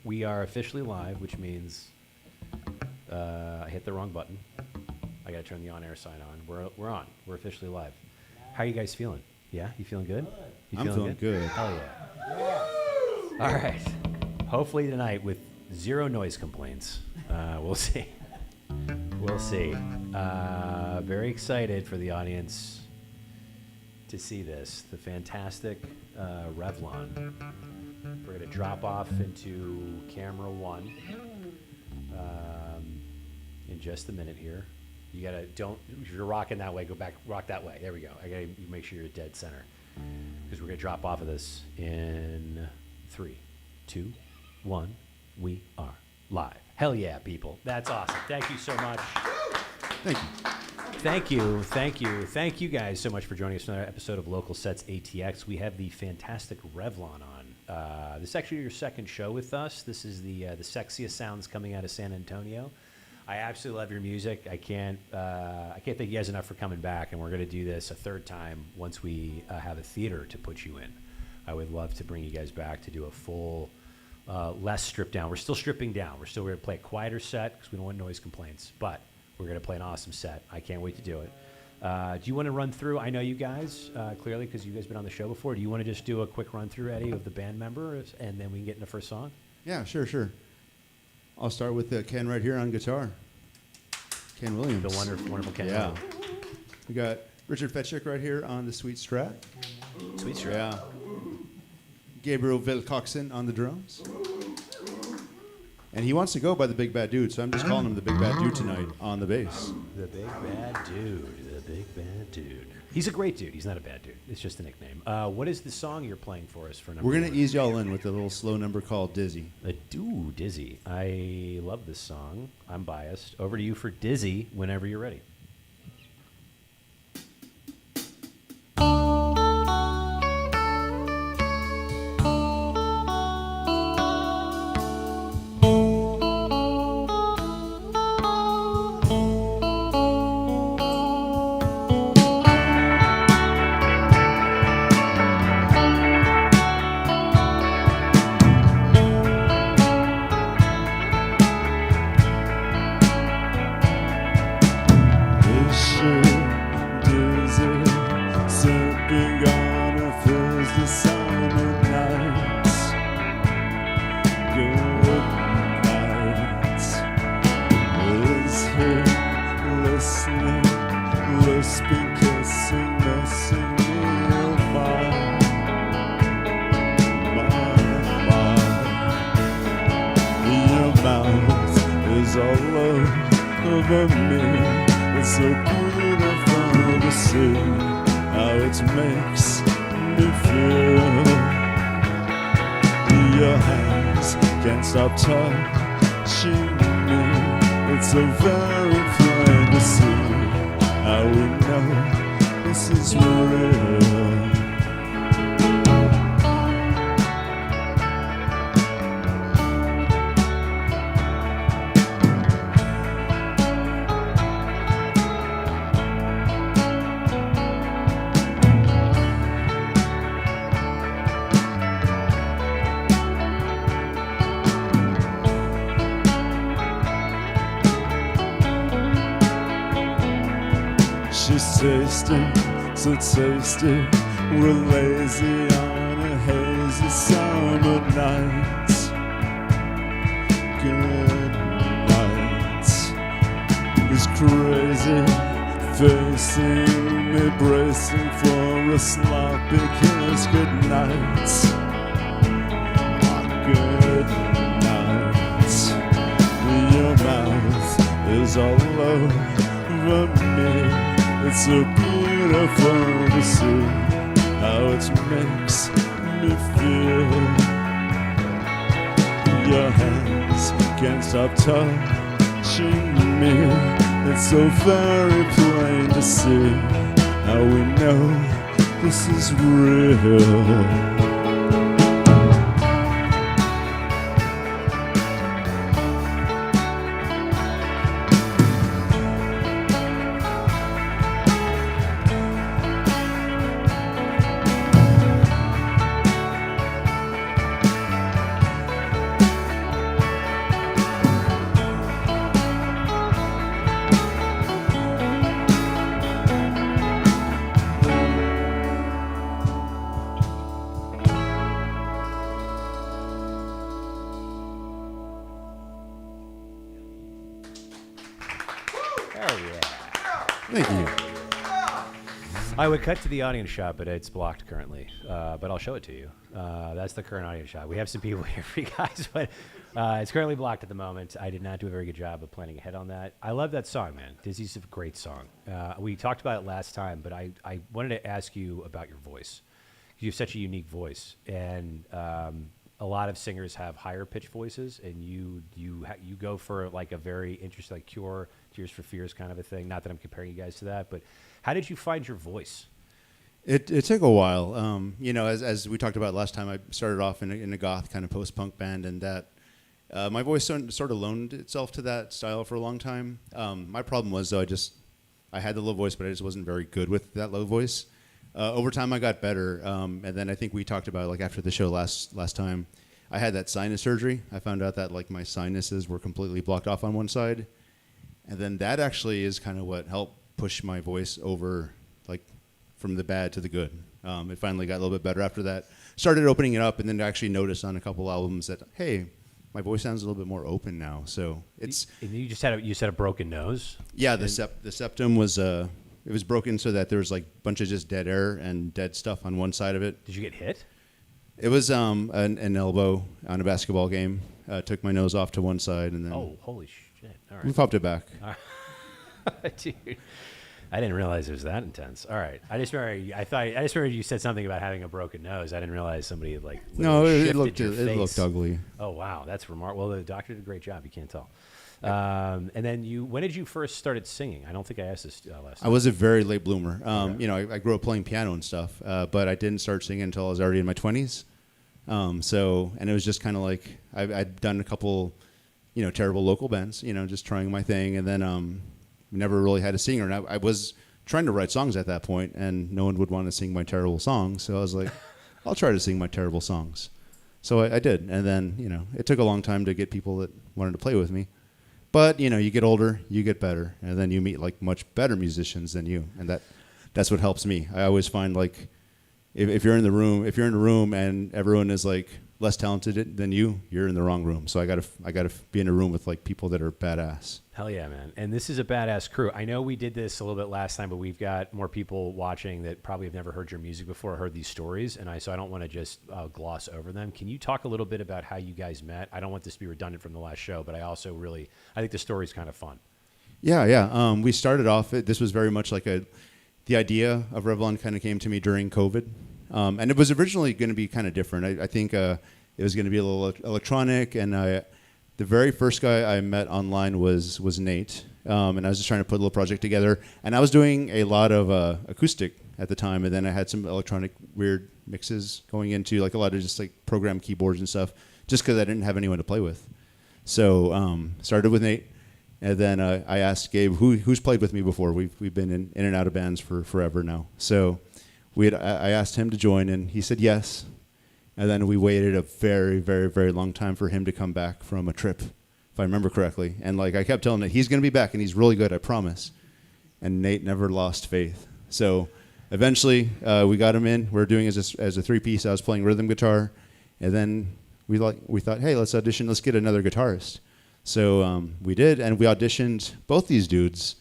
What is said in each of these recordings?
We are officially live, which means I hit the wrong button. I got to turn the on-air sign on. We're on. We're officially live. How are you guys feeling? Yeah, you feeling good? I'm feeling good. Hell yeah. All right. Hopefully tonight with zero noise complaints. We'll see. We'll see. Very excited for the audience to see this. The fantastic Wrevlonne. We're going to drop off into camera one in just a minute here. You gotta if you're rocking that way, go back, rock that way. There we go. I gotta make sure you're dead center because we're gonna drop off of this in 3, 2, 1. We are live. Hell yeah, people. That's awesome. Thank you so much. Thank you. Thank you guys so much for joining us for another episode of Local Sets ATX. We have the fantastic Wrevlonne on. This is actually your second show with us. This is the sexiest sounds coming out of San Antonio. I absolutely love your music. I can't thank you guys enough for coming back, and we're going to do this a third time once we have a theater to put you in. I would love to bring you guys back to do a full, less stripped down. We're still stripping down. We're still going to play a quieter set because we don't want noise complaints, but we're going to play an awesome set. I can't wait to do it. Do you want to run through? I know you guys, clearly, because you guys have been on the show before. Do you want to just do a quick run through, Eddie, of the band members, and then we can get into the first song? Yeah, sure. I'll start with Ken right here on guitar. Ken Williams. The wonderful Ken. Yeah. We got Richard Fetchick right here on the Sweet Strat. Sweet Strat. Yeah. Gabriel Wilcoxon on the drums. And he wants to go by the Big Bad Dude, so I'm just calling him the Big Bad Dude tonight on the bass. The Big Bad Dude. He's a great dude. He's not a bad dude. It's just a nickname. What is the song you're playing for us for number We're going one? to ease y'all in with a little slow number called Dizzy. Dizzy. I love this song. I'm biased. Over to you for Dizzy whenever you're ready. Stop touching me. It's so very plain to see how we know this is real. So tasty, we're lazy on a hazy summer night. Good night. It's crazy, facing me, bracing for a sloppy kiss. Good night. Good night. Your mouth is all over me. It's so beautiful to see how it makes me feel. Your hands can't stop touching me. It's so very plain to see how we know this is real. I would cut to the audience shot, but it's blocked currently. But I'll show it to you. That's the current audience shot. We have some people here for you guys, but it's currently blocked at the moment. I did not do a very good job of planning ahead on that. I love that song, man. Dizzy's a great song. We talked about it last time, but I wanted to ask you about your voice. You have such a unique voice, and a lot of singers have higher pitched voices, and you go for like a very interesting, like Cure, Tears for Fears kind of a thing. Not that I'm comparing you guys to that, but how did you find your voice? It took a while. You know, as we talked about last time, I started off in a goth kind of post-punk band, and that my voice sort of loaned itself to that style for a long time. My problem was, though, I had the low voice, but I just wasn't very good with that low voice. Over time, I got better, and then I think we talked about, like, after the show last time, I had that sinus surgery. I found out that, like, my sinuses were completely blocked off on one side, and then that actually is kind of what helped push my voice over, like, from the bad to the good. It finally got a little bit better after that. Started opening it up, and then actually noticed on a couple albums that, hey, my voice sounds a little bit more open now. So it's. And you just had a broken nose. Yeah, the septum was it was broken so that there was like a bunch of just dead air and dead stuff on one side of it. Did you get hit? It was an elbow on a basketball game. Took my nose off to one side, and then Holy shit! All right, we popped it back. Dude, I didn't realize it was that intense. All right, I just remember you said something about having a broken nose. I didn't realize somebody had, like, No, it looked looked ugly. Oh wow, that's remarkable. Well, the doctor did a great job. You can't tell. And then when did you first started singing? I don't think I asked this last time. I was a very late bloomer. Okay. You know, I grew up playing piano and stuff, but I didn't start singing until I was already in my 20s. And it was just kind of like I'd done a couple, you know, terrible local bands, you know, just trying my thing, and then never really had a singer. And I was trying to write songs at that point, and no one would want to sing my terrible songs. So I was like, I'll try to sing my terrible songs. So I did, and then, you know, it took a long time to get people that wanted to play with me. But, you know, you get older, you get better, and then you meet, like, much better musicians than you, and that's what helps me. I always find, like, if you're in the room and everyone is, like, less talented than you're in the wrong room. So I gotta be in a room with, like, people that are badass. Hell yeah, man. And this is a badass crew. I know we did this a little bit last time, but we've got more people watching that probably have never heard your music before or heard these stories, and so I don't want to just gloss over them. Can you talk a little bit about how you guys met? I don't want this to be redundant from the last show, but I think the story's kind of fun. Yeah. We started off, this was very much like the idea of Wrevlonne kind of came to me during COVID. And it was originally going to be kind of different. I think it was going to be a little electronic, and the very first guy I met online was Nate, and I was just trying to put a little project together. And I was doing a lot of acoustic at the time, and then I had some electronic weird mixes going into, like, a lot of just, like, program keyboards and stuff, just because I didn't have anyone to play with. So started with Nate, and then I asked Gabe, who's played with me before. We've been in and out of bands for forever now. So I asked him to join, and he said yes. And then we waited a very, very, very long time for him to come back from a trip, if I remember correctly. And, like, I kept telling him, he's going to be back, and he's really good, I promise. And Nate never lost faith. So eventually we got him in. We were doing it as a three-piece. I was playing rhythm guitar. And then we thought, hey, let's audition. Let's get another guitarist. So we did, and we auditioned both these dudes.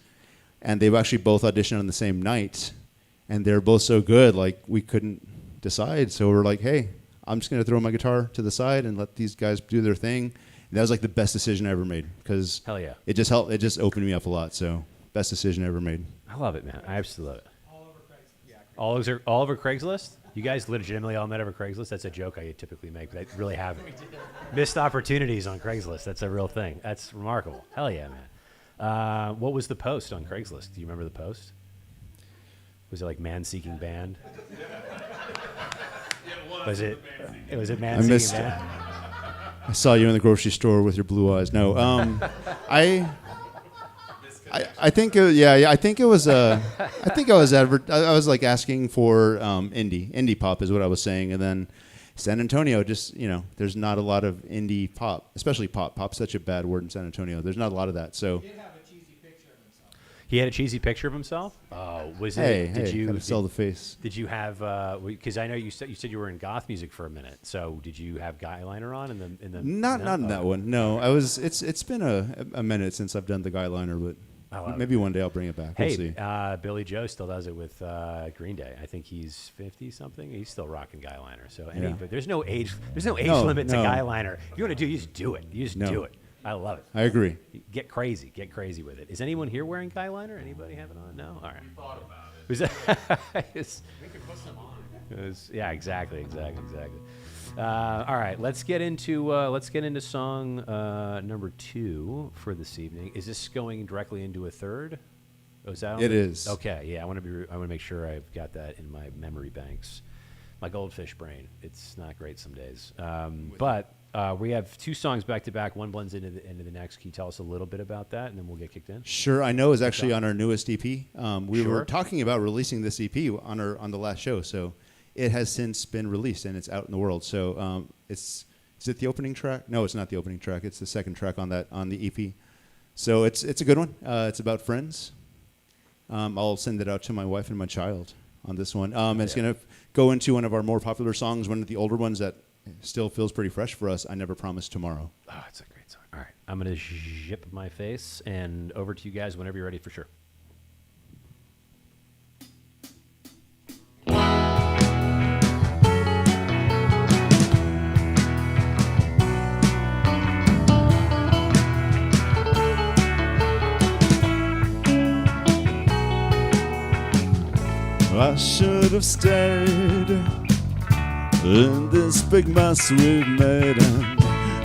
And they actually both auditioned on the same night. And they're both so good, like, we couldn't decide. So we're like, hey, I'm just going to throw my guitar to the side and let these guys do their thing. And that was, like, the best decision I ever made, because Hell yeah. it just helped. It just opened me up a lot. So best decision I ever made. I love it, man. I absolutely love it. All over Craigslist? You guys legitimately all met over Craigslist? That's a joke I typically make, but I really haven't. Missed opportunities on Craigslist. That's a real thing. That's remarkable. Hell yeah, man. What was the post on Craigslist? Do you remember the post? Was it like man-seeking band? Was it man-seeking band? I saw you in the grocery store with your blue eyes. No, I think I think it was I was like asking for indie pop is what I was saying, and then San Antonio, just, you know, there's not a lot of indie pop, especially pop. Pop's such a bad word in San Antonio. There's not a lot of that. So he had a cheesy picture of himself. Oh, was it? Hey, did you gotta sell the face? Did you have? Because I know you said you were in goth music for a minute. So did you have Guy Liner on in the? Not in that one. No, I was. It's been a minute since I've done the Guy Liner, but I love Maybe one day I'll bring it back. We'll see. Hey, Billy Joe still does it with Green Day. I think he's 50-something. He's still rocking Guyliner. So but there's no age limit to no. Guyliner. If you want to do, you just do it. You just do it. I love it. I agree. Get crazy with it. Is anyone here wearing Guyliner? Anybody have it on? No. All right. We thought about it. Was that? We could put some on. Yeah, exactly. All right, let's get into song number 2 for this evening. Is this going directly into a third? Oh, is that It is. Okay, yeah. I want to make sure I've got that in my memory banks. My goldfish brain. It's not great some days. But we have 2 songs back to back. One blends into the next. Can you tell us a little bit about that, and then we'll get kicked in? Sure. I know is actually on our newest EP. We Sure. were talking about releasing this EP on the last show, so it has since been released and it's out in the world. So is it the opening track? No, it's not the opening track. It's the second track on the EP. So it's a good one. It's about friends. I'll send it out to my wife and my child on this one. It's going to go into one of our more popular songs, one of the older ones that still feels pretty fresh for us. I Never Promised Tomorrow. Oh, it's a great song. All right, I'm going to zip my face and over to you guys whenever you're ready for sure. I should have stayed in this big mess we've made, and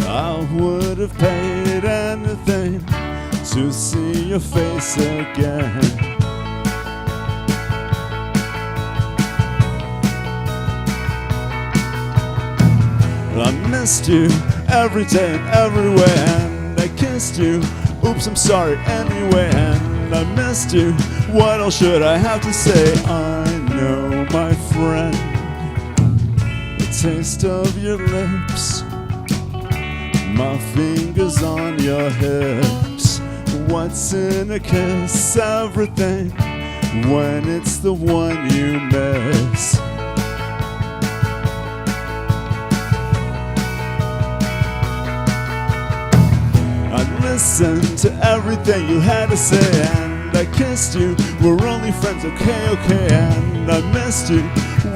I would have paid anything to see your face again. I missed you every day and everywhere, and I kissed you. Oops, I'm sorry anyway, and I missed you. What else should I have to say? I know, my friend, the taste of your lips, my fingers on your hips. What's in a kiss? Everything, when it's the one you miss. I listened to everything you had to say, and I kissed you. We're only friends, okay, and I missed you.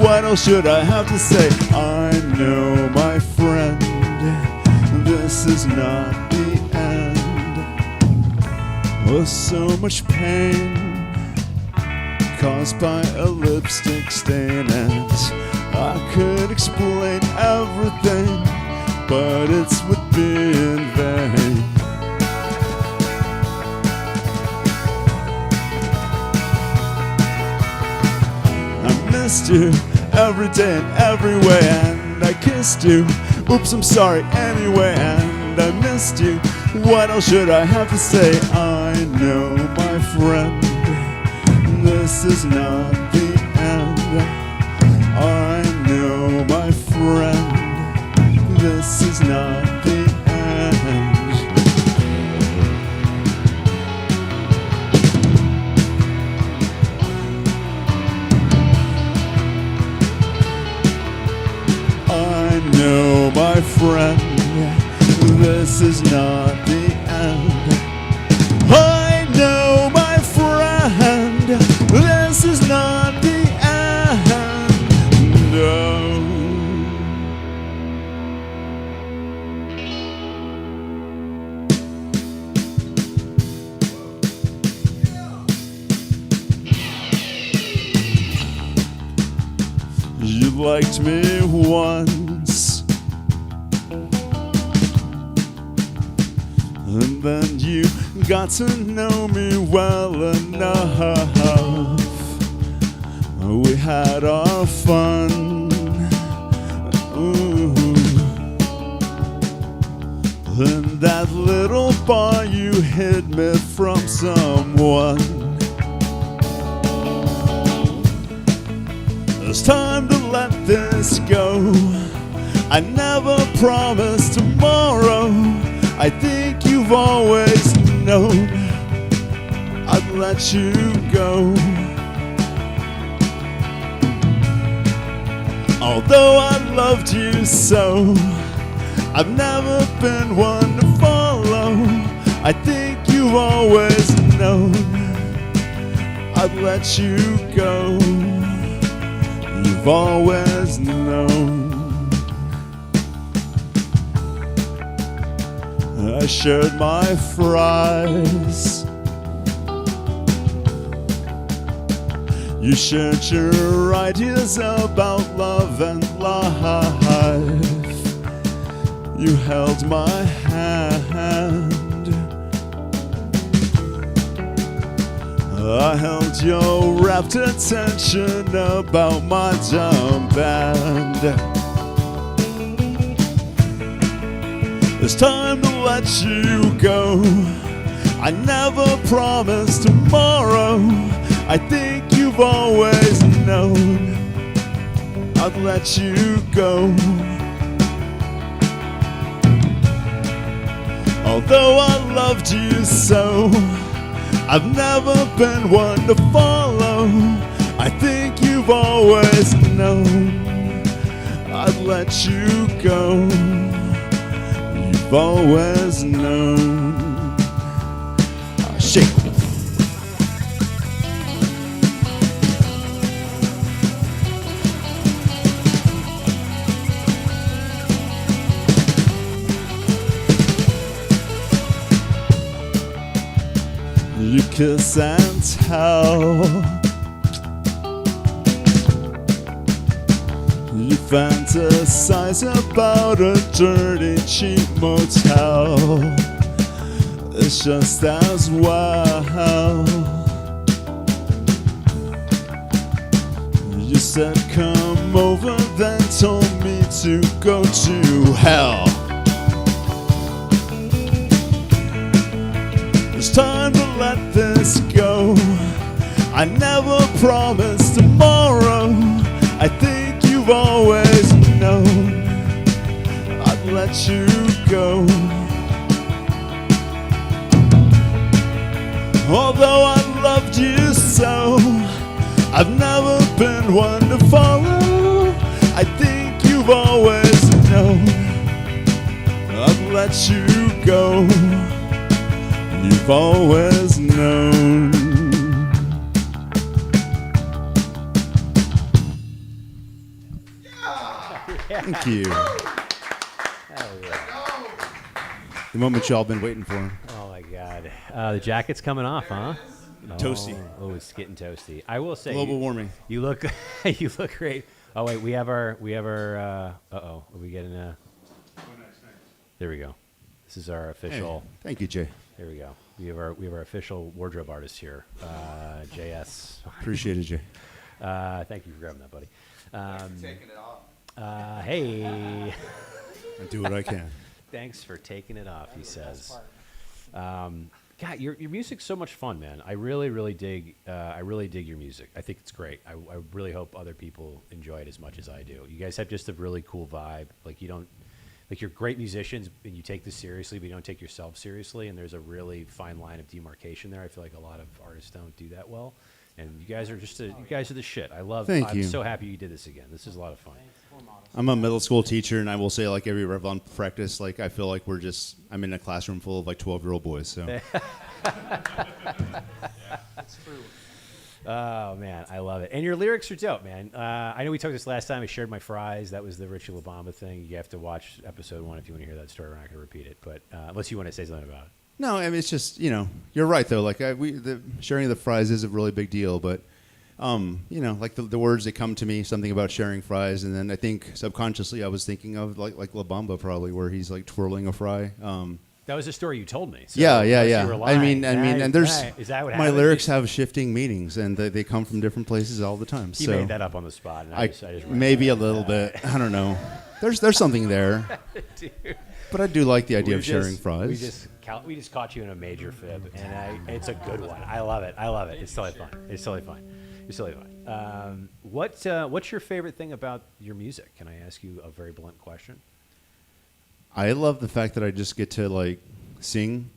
What else should I have to say? I know, my friend, this is not the end. Oh, so much pain caused by a lipstick stain, and I could explain everything, but it would be in vain. I missed you every day and everywhere, and I kissed you. Oops, I'm sorry anyway, and I missed you. What else should I have to say? I know, my friend, this is not the end. I know, my friend, this is not the end. I know, my friend, this is not the end. I know, my friend, this is not the end. No. You liked me once, and then you got to know me well enough. We had our fun. Ooh. In that little bar you hid me from someone. It's time to let this go. I never promised tomorrow. I think you've always known I'd let you go. Although I loved you so, I've never been one to follow. I think you've always known known I'd let you go. You've always known. I shared my fries. You shared your ideas about love and life. You held my hand. I held your rapt attention about my dumb band. It's time to let you go. I never promised tomorrow. I think you've always known I'd let you go. Although I loved you so, I've never been one to follow. I think you've always known I'd let you go. You've always known. Shake. You kiss and tell. You fantasize about a dirty, cheap motel. It's just as well. You said come over, then told me to go to hell. It's time to let this go. I never promised tomorrow. I think you've always known I'd let you go. Although I loved you so, I've never been one to follow. I think you've always known I'd let you go. You've always known. Thank you. The moment y'all been waiting for. Oh my God, the jacket's coming off, huh? Toasty. Oh, it's getting toasty. I will say, Global warming. You look, you look great. Oh wait, we have our. Are we getting a? There we go. This is our official. Hey, thank you, Jay. There we go. We have our official wardrobe artist here, JS. Appreciate it, Jay. Thank you for grabbing that, buddy. Taking it off. Hey. I do what I can. Thanks for taking it off, he says. God, your music's so much fun, man. I really dig your music. I think it's great. I really hope other people enjoy it as much as I do. You guys have just a really cool vibe. Like you're great musicians and you take this seriously, but you don't take yourself seriously. And there's a really fine line of demarcation there. I feel like a lot of artists don't do that well. And you guys are you guys are the shit. Thank you. I'm so happy you did this again. This is a lot of fun. I'm a middle school teacher, and I will say, like every Wrevlonne practice, like I feel like I'm in a classroom full of like 12-year-old boys. So. It's true. Oh man, I love it. And your lyrics are dope, man. I know we talked this last time. I shared my fries. That was the Richie LaBamba thing. You have to watch episode 1 if you want to hear that story. We're not going to repeat it, but unless you want to say something about it. No, I mean it's just you're right though. Like the sharing of the fries is a really big deal, but like the words that come to me, something about sharing fries, and then I think subconsciously I was thinking of like La Bamba probably, where he's like twirling a fry. That was a story you told me. So Yeah. you were I mean, lying. and there's Is that what my happened? lyrics have shifting meanings, and they come from different places all the time. You so made that up on the spot. And I just maybe a little bit. I don't know. There's something there. Dude. But I do like the idea We of sharing just- fries. We just caught you in a major fib, and it's a good one. I love it. It's totally fun. What's your favorite thing about your music? Can I ask you a very blunt question? I love the fact that I just get to like sing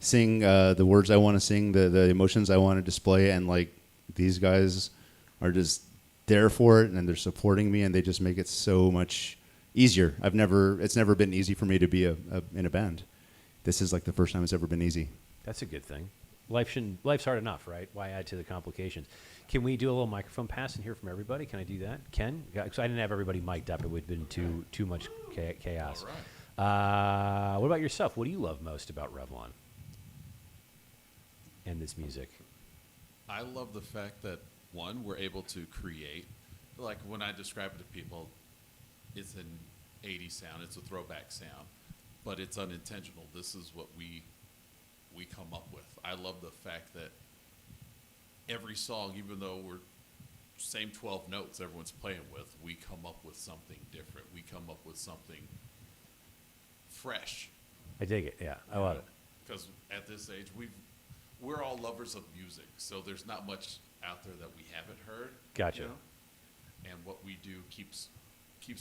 the words I want to sing, the emotions I want to display, and like these guys are just there for it, and they're supporting me, and they just make it so much easier. It's never been easy for me to be in a band. This is like the first time it's ever been easy. That's a good thing. Life's hard enough, right? Why add to the complications? Can we do a little microphone pass and hear from everybody? Can I do that? Ken? Because I didn't have everybody mic'd up. It would have been too much chaos. All right. What about yourself? What do you love most about Revlon and this music? I love the fact that, one, we're able to create. Like when I describe it to people, it's an 80s sound, it's a throwback sound, but it's unintentional. This is what we come up with. I love the fact that every song, even though we're same 12 notes everyone's playing with, we come up with something different. We come up with something fresh. I dig it. Yeah, I love it. Because at this age, we're all lovers of music, so there's not much out there that we haven't heard. Gotcha. And what we do keeps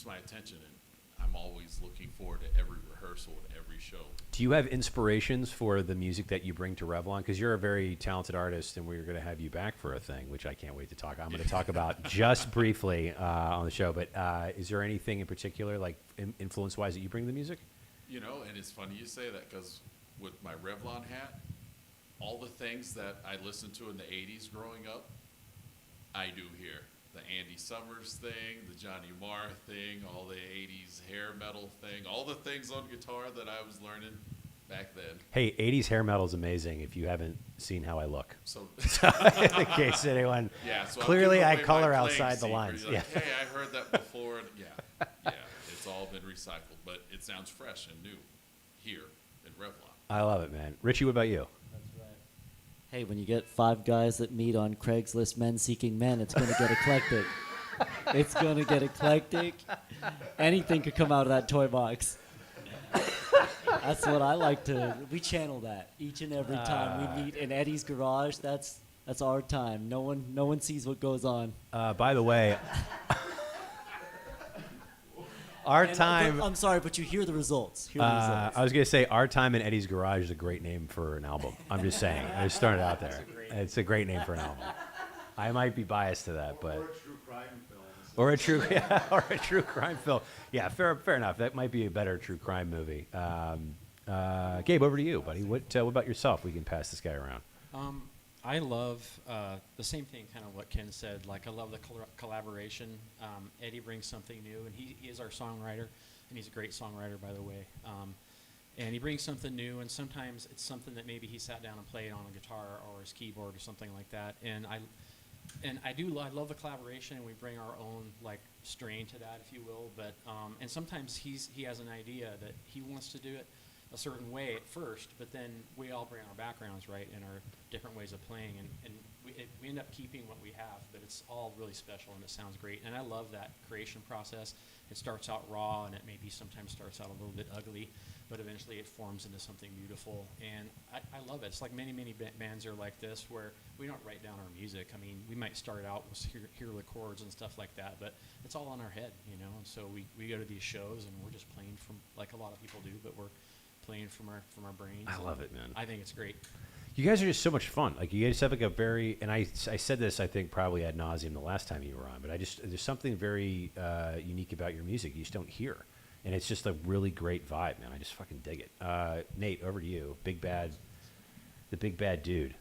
my attention, and I'm always looking forward to every rehearsal and every show. Do you have inspirations for the music that you bring to Revlon? Because you're a very talented artist, and we're going to have you back for a thing, which I can't wait to talk. I'm going to talk about just briefly on the show. But is there anything in particular, like influence-wise, that you bring to the music? You know, and it's funny you say that, because with my Revlon hat, all the things that I listened to in the 80s growing up, I do here. The Andy Summers thing, the Johnny Marr thing, all the 80s hair metal thing, all the things on guitar that I was learning back then. Hey, 80s hair metal is amazing if you haven't seen how I look. So, In case anyone, yeah, so I'm clearly giving I away my color playing outside the secret. lines. You're Yeah. like, hey, I heard that before. And yeah, it's all been recycled, but it sounds fresh and new here in Revlon. I love it, man. Richie, what about you? Hey, when you get 5 guys that meet on Craigslist Men Seeking Men, it's going to get eclectic. It's going to get eclectic. Anything could come out of that toy box. That's what I like to. We channel that each and every time we meet in Eddie's garage. That's our time. No one sees what goes on. By the way, our And, time. I'm sorry, but you hear the results. Hear the results. I was going to say, Our Time in Eddie's Garage is a great name for an album. I'm just saying. I just started out there. It's a great name for an album. I might be biased to that, but. Or a true crime film. Yeah, fair enough. That might be a better true crime movie. Gabe, over to you, buddy. What about yourself? We can pass this guy around. I love the same thing, kind of what Ken said. Like, I love the collaboration. Eddie brings something new, and he is our songwriter, and he's a great songwriter, by the way. And he brings something new, and sometimes it's something that maybe he sat down and played on a guitar or his keyboard or something like that. And I love the collaboration, and we bring our own like strain to that, if you will. But and sometimes he has an idea that he wants to do it a certain way at first, but then we all bring our backgrounds, right, and our different ways of playing, and we end up keeping what we have, but it's all really special and it sounds great. And I love that creation process. It starts out raw, and it maybe sometimes starts out a little bit ugly, but eventually it forms into something beautiful. And I love it. It's like many bands are like this, where we don't write down our music. I mean, we might start out with hear the chords and stuff like that, but it's all in our head, you know. And so we go to these shows, and we're just playing from, like a lot of people do, but we're playing from our brains. I love it, man. I think it's great. You guys are just so much fun. Like, you guys have like a very, and I said this, I think, probably ad nauseum the last time you were on, but there's something very unique about your music you just don't hear. And it's just a really great vibe, man. I just fucking dig it. Nate, over to you. The big bad dude,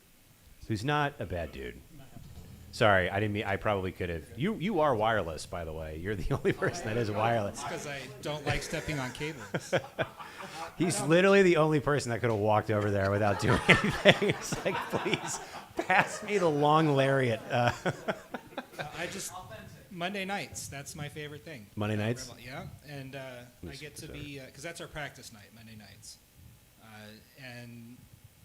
who's not a bad dude. Sorry, I didn't mean. I probably could have. You are wireless, by the way. You're the only person that is wireless. Because I don't like stepping on cables. He's literally the only person that could have walked over there without doing anything. It's like, please pass me the long lariat. Monday nights, that's my favorite thing. Monday nights? Yeah, and I get to be, because that's our practice night, Monday nights. And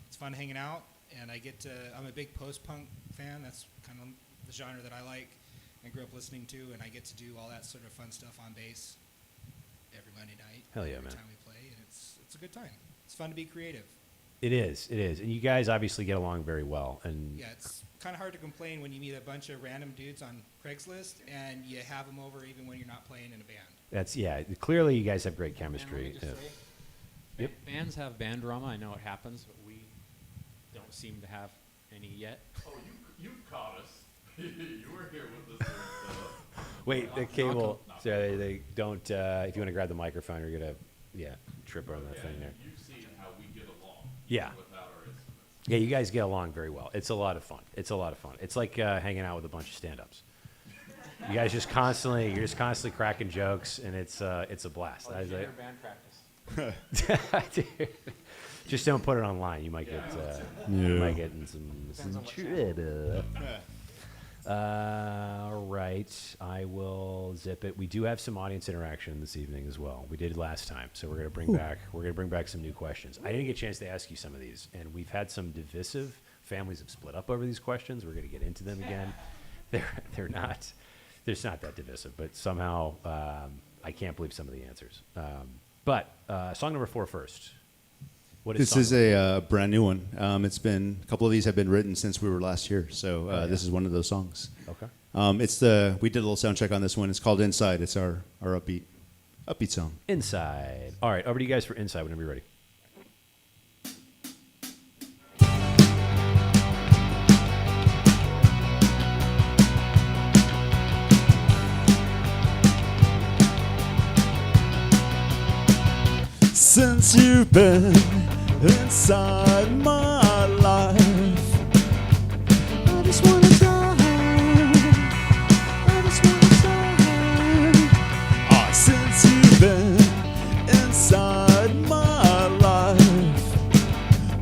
it's fun hanging out, and I'm a big post-punk fan. That's kind of the genre that I like and grew up listening to, and I get to do all that sort of fun stuff on bass every Monday night. Hell yeah, every man. time we play, and it's a good time. It's fun to be creative. It is. And you guys obviously get along very well. And Yeah, it's kind of hard to complain when you meet a bunch of random dudes on Craigslist and you have them over even when you're not playing in a band. that's, clearly you guys have great And let me chemistry. just Yeah. say, Yep. bands have band drama. I know it happens, but we don't seem to have any yet. Oh, you caught us. You were here with us. Wait, the cable. So they don't. If you want to grab the microphone, you're gonna, trip over that thing there. You've seen how we get along. Yeah. Without our instruments. Yeah, you guys get along very well. It's a lot of fun. It's a lot of fun. It's like hanging out with a bunch of stand-ups. You guys you're just constantly cracking jokes, and it's a blast. I was like, band practice. Dude, just don't put it online. You might get you might get in some trouble. All right, I will zip it. We do have some audience interaction this evening as well. We did last time, so we're gonna bring back some new questions. I didn't get a chance to ask you some of these, and we've had some divisive families have split up over these questions. We're gonna get into them again. They're not that divisive, but somehow I can't believe some of the answers. But song number 4 first. What is This is a brand new one. It's been a couple of these have been written since we were last here, so this is one of those songs. Okay. We did a little sound check on this one. It's called Inside. It's our upbeat song. Inside. All right, over to you guys for Inside whenever you're ready. Since you've been inside my life, I just wanna die. I just wanna die. Since you've been inside my life,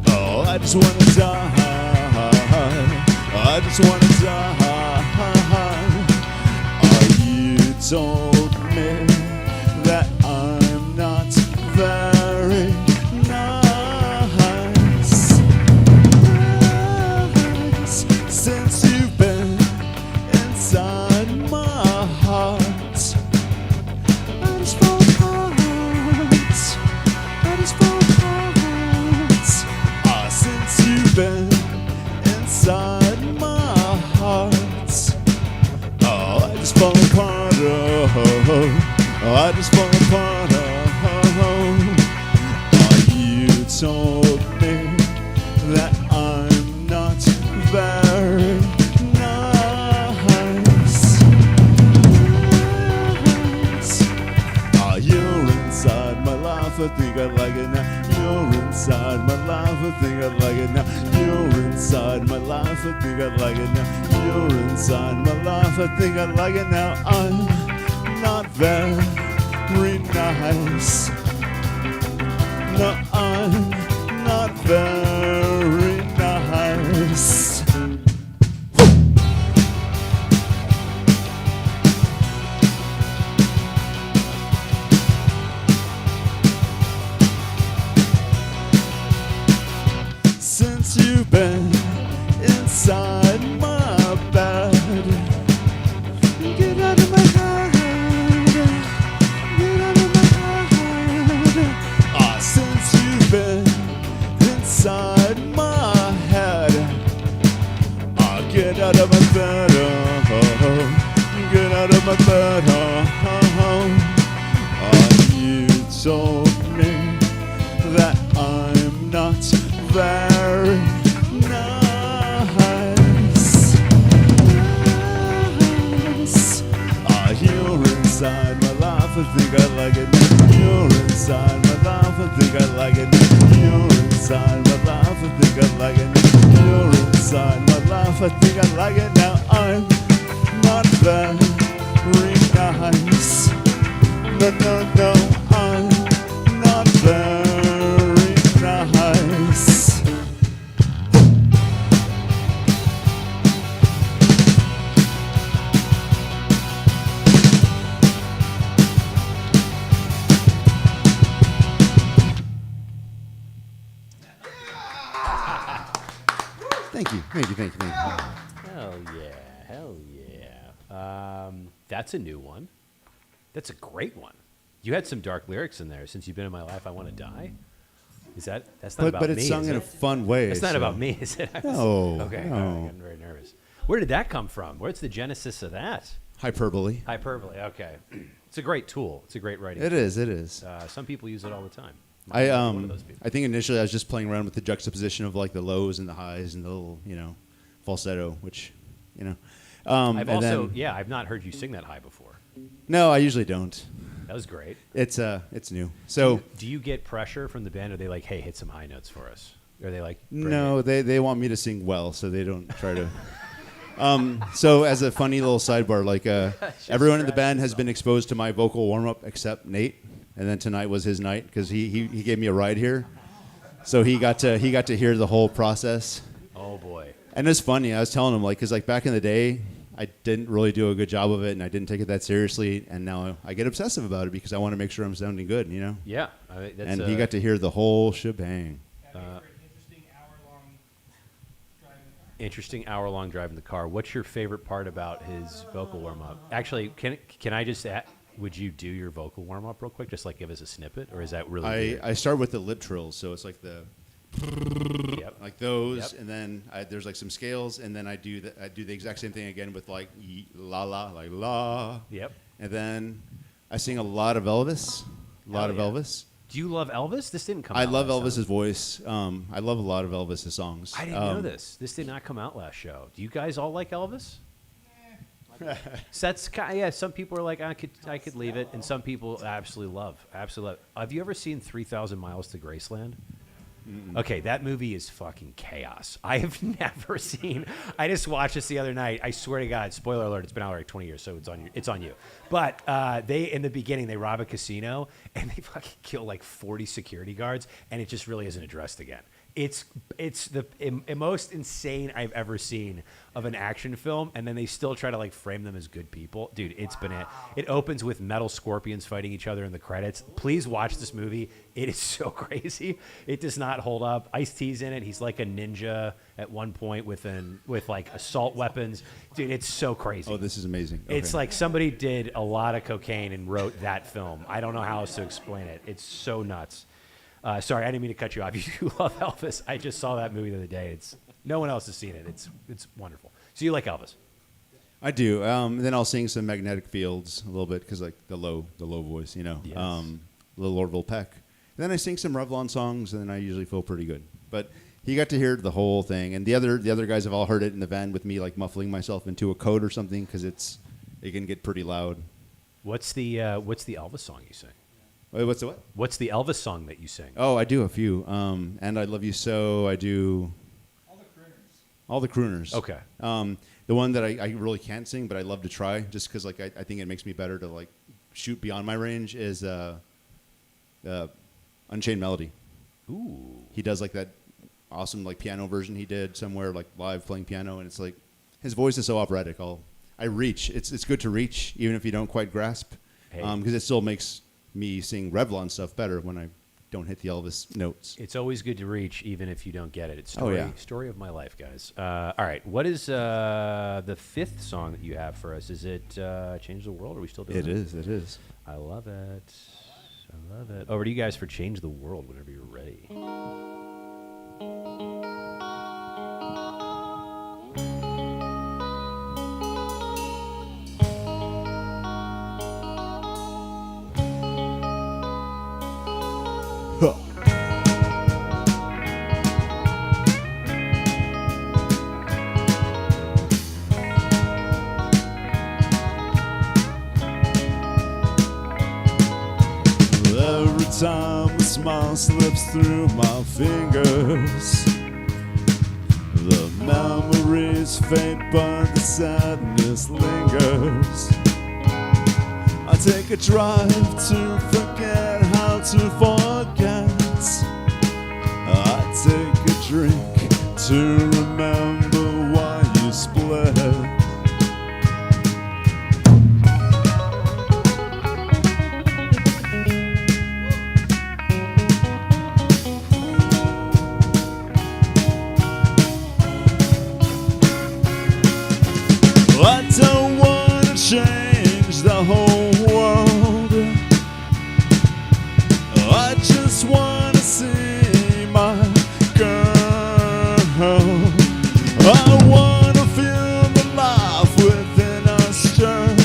oh, I just wanna die. I just wanna die. Oh, you told me that I'm not very nice. Since you've been inside my heart, I just fall apart. I just fall apart. Since you've been inside my heart, oh, I just fall apart. Oh, I just fall apart. You told me that I'm not very nice. You're inside my life, I think I like it now. You're inside my life, I think I like it now. You're inside my life, I think I like it now. You're inside my life, I think I like it now. I'm not very nice. No, I'm not very nice. Since you've been inside my bed, get out of my head. Get out of my head. Since you've been inside my head, get out of my bed. Get out of my bed. You told me that I'm not very nice. You're inside my life, I think I like it now. You're inside my life, I think I like it now. You're inside my life, I think I like it now. You're inside my life, I think I like it now. I'm not very nice. No, no, no, I'm not very nice. Thank you. Hell yeah. That's a new one. That's a great one. You had some dark lyrics in there. Since you've been in my life, I want to die. That's not about But me? it's sung is in it? a fun way. It's not so- about me, is it? No, Okay. no. All right, I'm getting very nervous. Where did that come from? Where's the genesis of that? Hyperbole. Hyperbole. Okay. It's a great tool. It's a great writing. It is. It is. Some people use it all the time. I I'm one of those people. I think initially I was just playing around with the juxtaposition of like the lows and the highs and the little falsetto, which I've not heard you sing that high before. No, I usually don't. That was great. It's new. So Do you get pressure from the band? Are they like, hey, hit some high notes for us? Are they like? bring No, it? they want me to sing well, so they don't try to. So as a funny little sidebar, like everyone in the band has been exposed to my vocal warm up except Nate, and then tonight was his night because he gave me a ride here, so he got to hear the whole process. Oh boy. And it's funny. I was telling him because back in the day, I didn't really do a good job of it, and I didn't take it that seriously. And now I get obsessive about it because I want to make sure I'm sounding good, you know. Yeah. I mean, that's, And he got to hear the whole shebang. interesting hour-long drive in the car. What's your favorite part about his vocal warm-up? Actually, can I just add, would you do your vocal warm-up real quick? Just like give us a snippet, or is that really weird? I start with the lip trills, so it's like the Yep. like those, Yep. and then there's like some scales, and then I do the exact same thing again with like la la, like la. Yep. And then I sing a lot of Elvis, Hell yeah. Elvis. Do you love Elvis? This didn't come I out love last Elvis's time. voice. I love a lot of Elvis's songs. I didn't know this. This did not come out last show. Do you guys all like Elvis? So that's yeah. Some people are like, I could leave it, and some people absolutely love. Have you ever seen 3,000 Miles to Graceland? Okay, that movie is fucking chaos. I have never seen. I just watched this the other night. I swear to God, spoiler alert! It's been out like 20 years, so it's on you. But they in the beginning they rob a casino and they fucking kill like 40 security guards, and it just really isn't addressed again. It's the most insane I've ever seen of an action film, and then they still try to like frame them as good people. Dude, it's banana. It opens with metal scorpions fighting each other in the credits. Please watch this movie. It is so crazy. It does not hold up. Ice-T's in it. He's like a ninja at one point with like assault weapons. Dude, it's so crazy. Oh, this is amazing. It's Okay. like somebody did a lot of cocaine and wrote that film. I don't know how else to explain it. It's so nuts. Sorry, I didn't mean to cut you off. You do love Elvis. I just saw that movie the other day. No one else has seen it. It's wonderful. So you like Elvis? I do. Then I'll sing some Magnetic Fields a little bit because like the low voice, you know. Yes. Little Orville Peck. And then I sing some Revlon songs, and then I usually feel pretty good. But he got to hear the whole thing, and the other guys have all heard it in the van with me, like muffling myself into a coat or something because it can get pretty loud. What's the Elvis song you sing? Wait, what's the what? What's the Elvis song that you sing? Oh, I do a few. And I Love You So. I do all the crooners. Okay. The one that I really can't sing, but I love to try, just because like I think it makes me better to like shoot beyond my range is Unchained Melody. Ooh. He does like that awesome like piano version he did somewhere like live playing piano, and it's like his voice is so operatic. I reach. It's good to reach even if you don't quite grasp, Hey. because it still makes me sing Revlon stuff better when I don't hit the Elvis notes. It's always good to reach, even if you don't get it. It's Oh, yeah. story of my life, guys. All right, what is the fifth song that you have for us? Is it Change the World? Are we still doing It is. I love it. I love it. Over to you guys for Change the World whenever you're ready. Every time a smile slips through my fingers, the memories fade, but the sadness lingers. I take a drive to forget how to forget. I take a drink to remember why you split. I don't want to change the whole world. I just want to see my girl. I want to feel the life within us stir.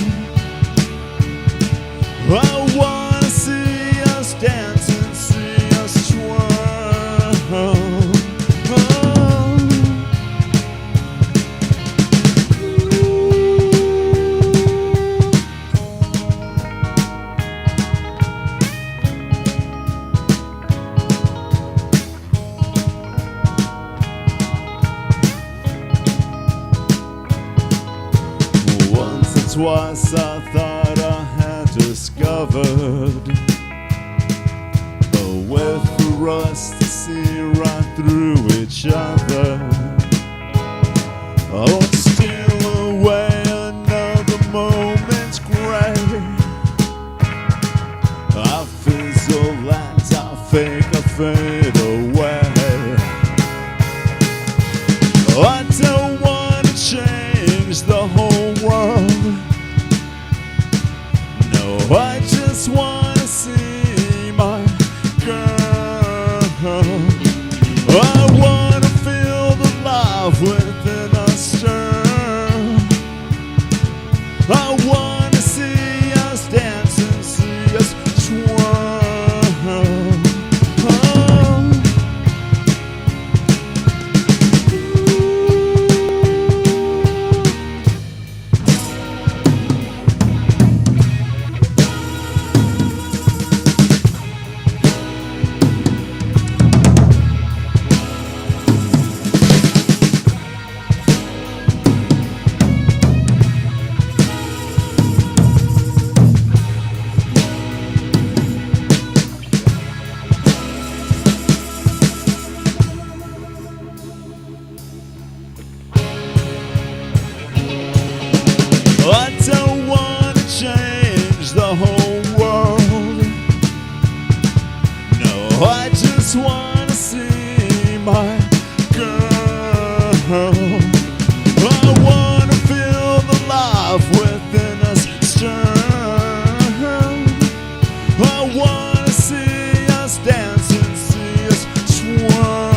I want to see us dance and see us twirl. twice I thought I had discovered a way for us to see right through each other. Oh, steal away another moment's gray. I fizzle and I fake, I fade away. I don't want to change the whole world. No, I just want to see my girl. I want to feel the life within us stir. I want to see us dance and see us twirl. Oh. I don't want to change the whole world. No, I just want to see my girl. I want to feel the life within us stir. I want to see us dance and see us twirl.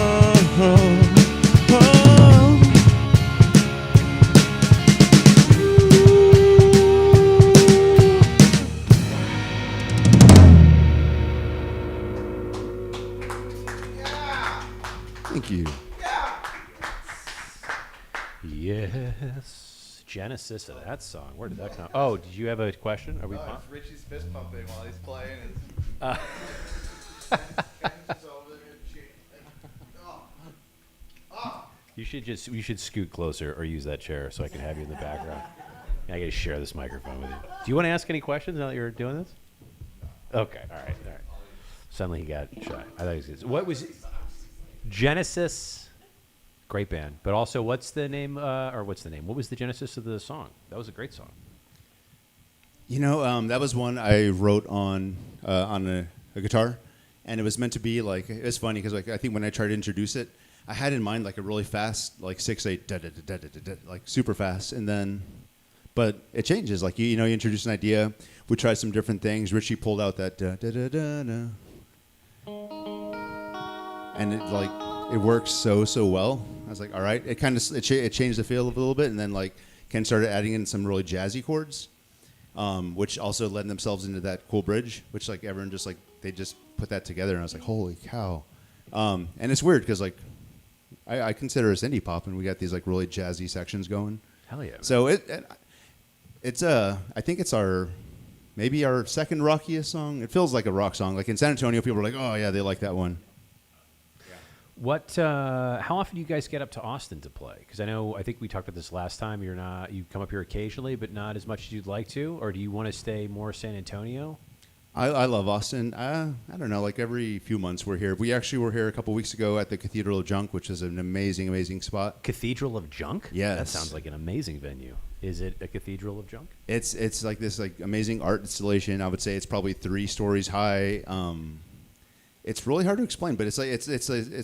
Oh. Thank you. Yes. Genesis of that song. Where did that come? Oh, did you have a question? Are we? No, on? it's Richie's fist pumping while he's playing. Uh. Ken's just over there cheating. Oh. You should scoot closer or use that chair so I can have you in the background. I got to share this microphone with you. Do you want to ask any questions now that you're doing this? Okay. All right. Suddenly he got shy. I thought he was. What was Genesis? Great band, but also what's the name? What was the genesis of the song? That was a great song. You know, that was one I wrote on a guitar, and it was meant to be like, it's funny because like I think when I tried to introduce it, I had in mind like a really fast like 6/8 da da da da da da like super fast, and then, but it changes. Like you introduce an idea, we tried some different things. Richie pulled out that da da da da da, and it works so well. I was like, all right, it changed the feel of it a little bit, and then like Ken started adding in some really jazzy chords. Which also led themselves into that cool bridge, which like everyone just like they just put that together, and I was like, holy cow! And it's weird because like I consider us indie pop, and we got these like really jazzy sections going. Hell yeah! Man. So it's I think it's maybe our second rockiest song. It feels like a rock song. Like in San Antonio, people are like, oh yeah, they like that one. What? How often do you guys get up to Austin to play? Because I think we talked about this last time. You come up here occasionally, but not as much as you'd like to. Or do you want to stay more San Antonio? I love Austin. I don't know. Like every few months we're here. We actually were here a couple weeks ago at the Cathedral of Junk, which is an amazing spot. Cathedral of Junk? Yes. That sounds like an amazing venue. Is it a Cathedral of Junk? It's like this like amazing art installation. I would say it's probably 3 stories high. It's really hard to explain, but it's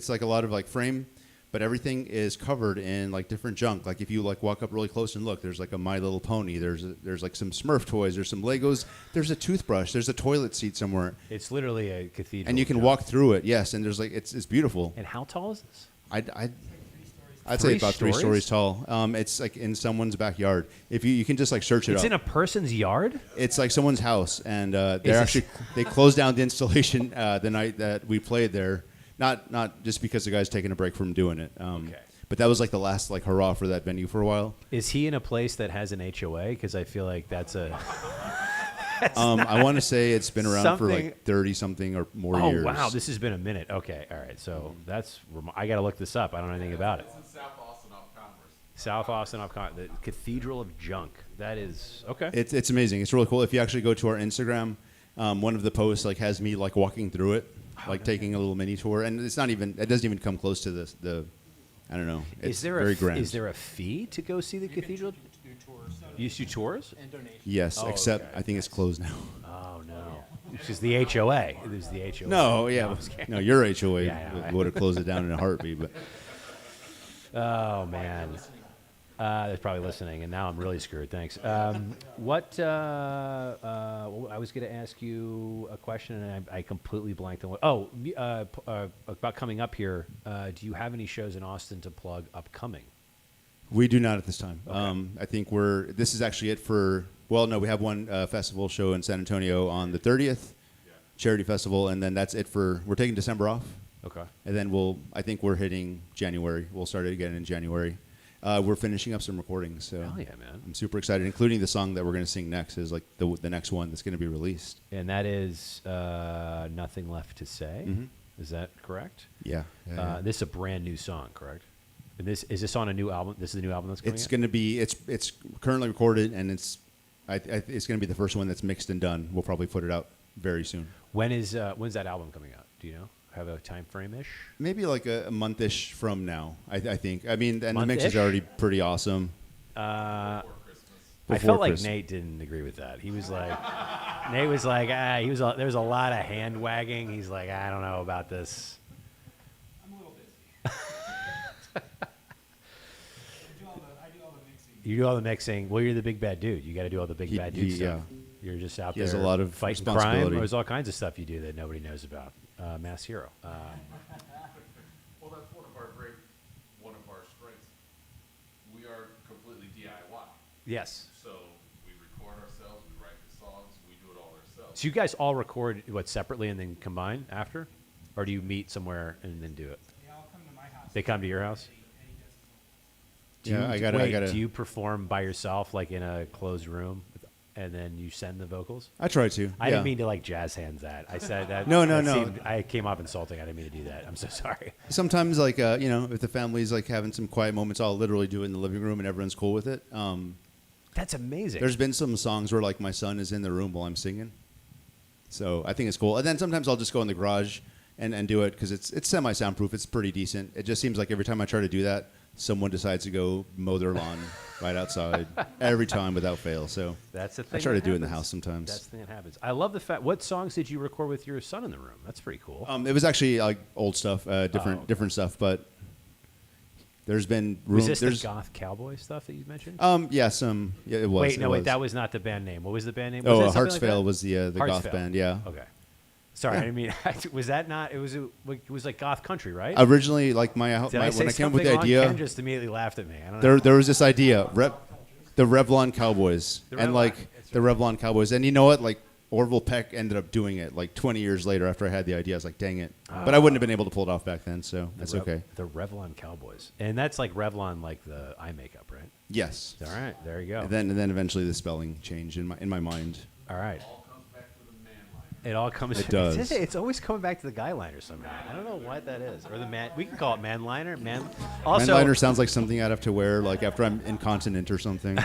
like a lot of like frame, but everything is covered in like different junk. Like if you like walk up really close and look, there's like a My Little Pony. There's like some Smurf toys. There's some Legos. There's a toothbrush. There's a toilet seat somewhere. It's literally a cathedral. And you can walk through it. Yes, and there's like it's beautiful. And how tall is this? I'd say about 3 stories? stories tall. It's like in someone's backyard. If you can just like search it It's up. in a person's yard? It's like someone's house, and this- they closed down the installation the night that we played there. Not just because the guy's taking a break from doing it. Okay. But that was like the last like hurrah for that venue for a while. Is he in a place that has an HOA? Because I feel like that's a... I want to say it's been around for Something- like 30 something or more Oh, years. wow. This has been a minute. Okay. All right. So that's... I got to look this up. I don't know anything about it. It's in South Austin off Commerce. South Austin, the Cathedral of Junk. That is okay. It's amazing. It's really cool. If you actually go to our Instagram, one of the posts like has me like walking through it, like taking a little mini tour, and it doesn't even come close to the I don't know. It's very grand. Is there a fee to go see the cathedral? You used to do tours? And donations. Yes, Oh, except okay. I think it's closed now. Oh no, it's just the HOA. It was the HOA. No, yeah, I'm just kidding. no, your HOA Yeah. would have closed it down in a heartbeat. But Oh man, they're probably listening, and now I'm really screwed. Thanks. I was going to ask you a question, and I completely blanked on what. Oh, about coming up here. Do you have any shows in Austin to plug upcoming? we do not at this time. Okay. I think this is actually it for. Well, no, we have one festival show in San Antonio on the 30th, charity festival, and then that's it for. We're taking December off. Okay. And then I think we're hitting January. We'll start it again in January. We're finishing up some recordings, so Hell yeah, man. I'm super excited, including the song that we're going to sing next is like the next one that's going to be released. And that is Nothing Left to Say. Mhm. Is that correct? Yeah. yeah. This is a brand new song, correct? And is this on a new album? This is the new album that's coming It's out? going to be it's currently recorded, and it's going to be the first one that's mixed and done. We'll probably put it out very soon. When's that album coming out? Do you know? Have a time frame-ish? Maybe like a month-ish from now, I think. I mean, and the mix Month-ish? is already pretty awesome. I Before felt like Christmas. Nate didn't agree with that. He was like, there was a lot of hand wagging. He's like, I don't know about this. I'm a little busy. I do all the mixing. You do all the mixing. Well, you're the big bad dude. You got to do all the big bad dude stuff. yeah. You're just out He there has a lot of fighting crime. responsibility. There's all kinds of stuff you do that nobody knows about. Mass hero. Well, that's one of our strengths. We are completely DIY. Yes. So we record ourselves, we write the songs, we do it all ourselves. So you guys all record separately and then combine after, or do you meet somewhere and then do it? They all come to my house. They come to your house. Eddie does his own. Do Yeah, you, I gotta. Do you perform by yourself, like in a closed room, and then you send the vocals? I try to. I yeah. didn't mean to like jazz hands that. I said that. No. I came off insulting. I didn't mean to do that. I'm so sorry. Sometimes, like if the family's like having some quiet moments, I'll literally do it in the living room, and everyone's cool with it. That's amazing. There's been some songs where like my son is in the room while I'm singing, so I think it's cool. And then sometimes I'll just go in the garage and do it because it's semi-soundproof. It's pretty decent. It just seems like every time I try to do that, someone decides to go mow their lawn right outside every time without fail. So That's the thing. I try to that do it in the happens. house sometimes. That's the thing that happens. I love the fact. What songs did you record with your son in the room? That's pretty cool. It was actually like old stuff, different stuff, but there's been room. Was this there's the goth cowboy stuff that you mentioned? yeah, it was. Wait, it no, was. wait, that was not the band name. What was the band name? Oh, Was it something Hearts like Fail that? was the Hearts goth Fail. band. Yeah. Okay. Sorry, Yeah. I didn't mean. Was that not? It was like goth country, right? Originally, like Did I say when I came up with the something idea, wrong? Ken just immediately laughed at me. I don't know. there was this idea, the Wrevlonne Cowboys, The and Wrevlonne, like that's the Wrevlonne Cowboys, and you know what? Like Orville Peck ended up doing it like 20 years later after I had the idea. I was like, dang it, but I wouldn't have been able to pull it off back then, so that's okay. The Revlon Cowboys, and that's like Revlon, like the eye makeup, right? Yes. All right, there you go. And then eventually the spelling changed in my mind. All right. All comes back to the man line. It all comes. It does. It's always coming back to the guy liner somehow. I don't know what that is, or the man. We can call it man liner. Man. Also, Manliner sounds like something I'd have to wear like after I'm incontinent or something.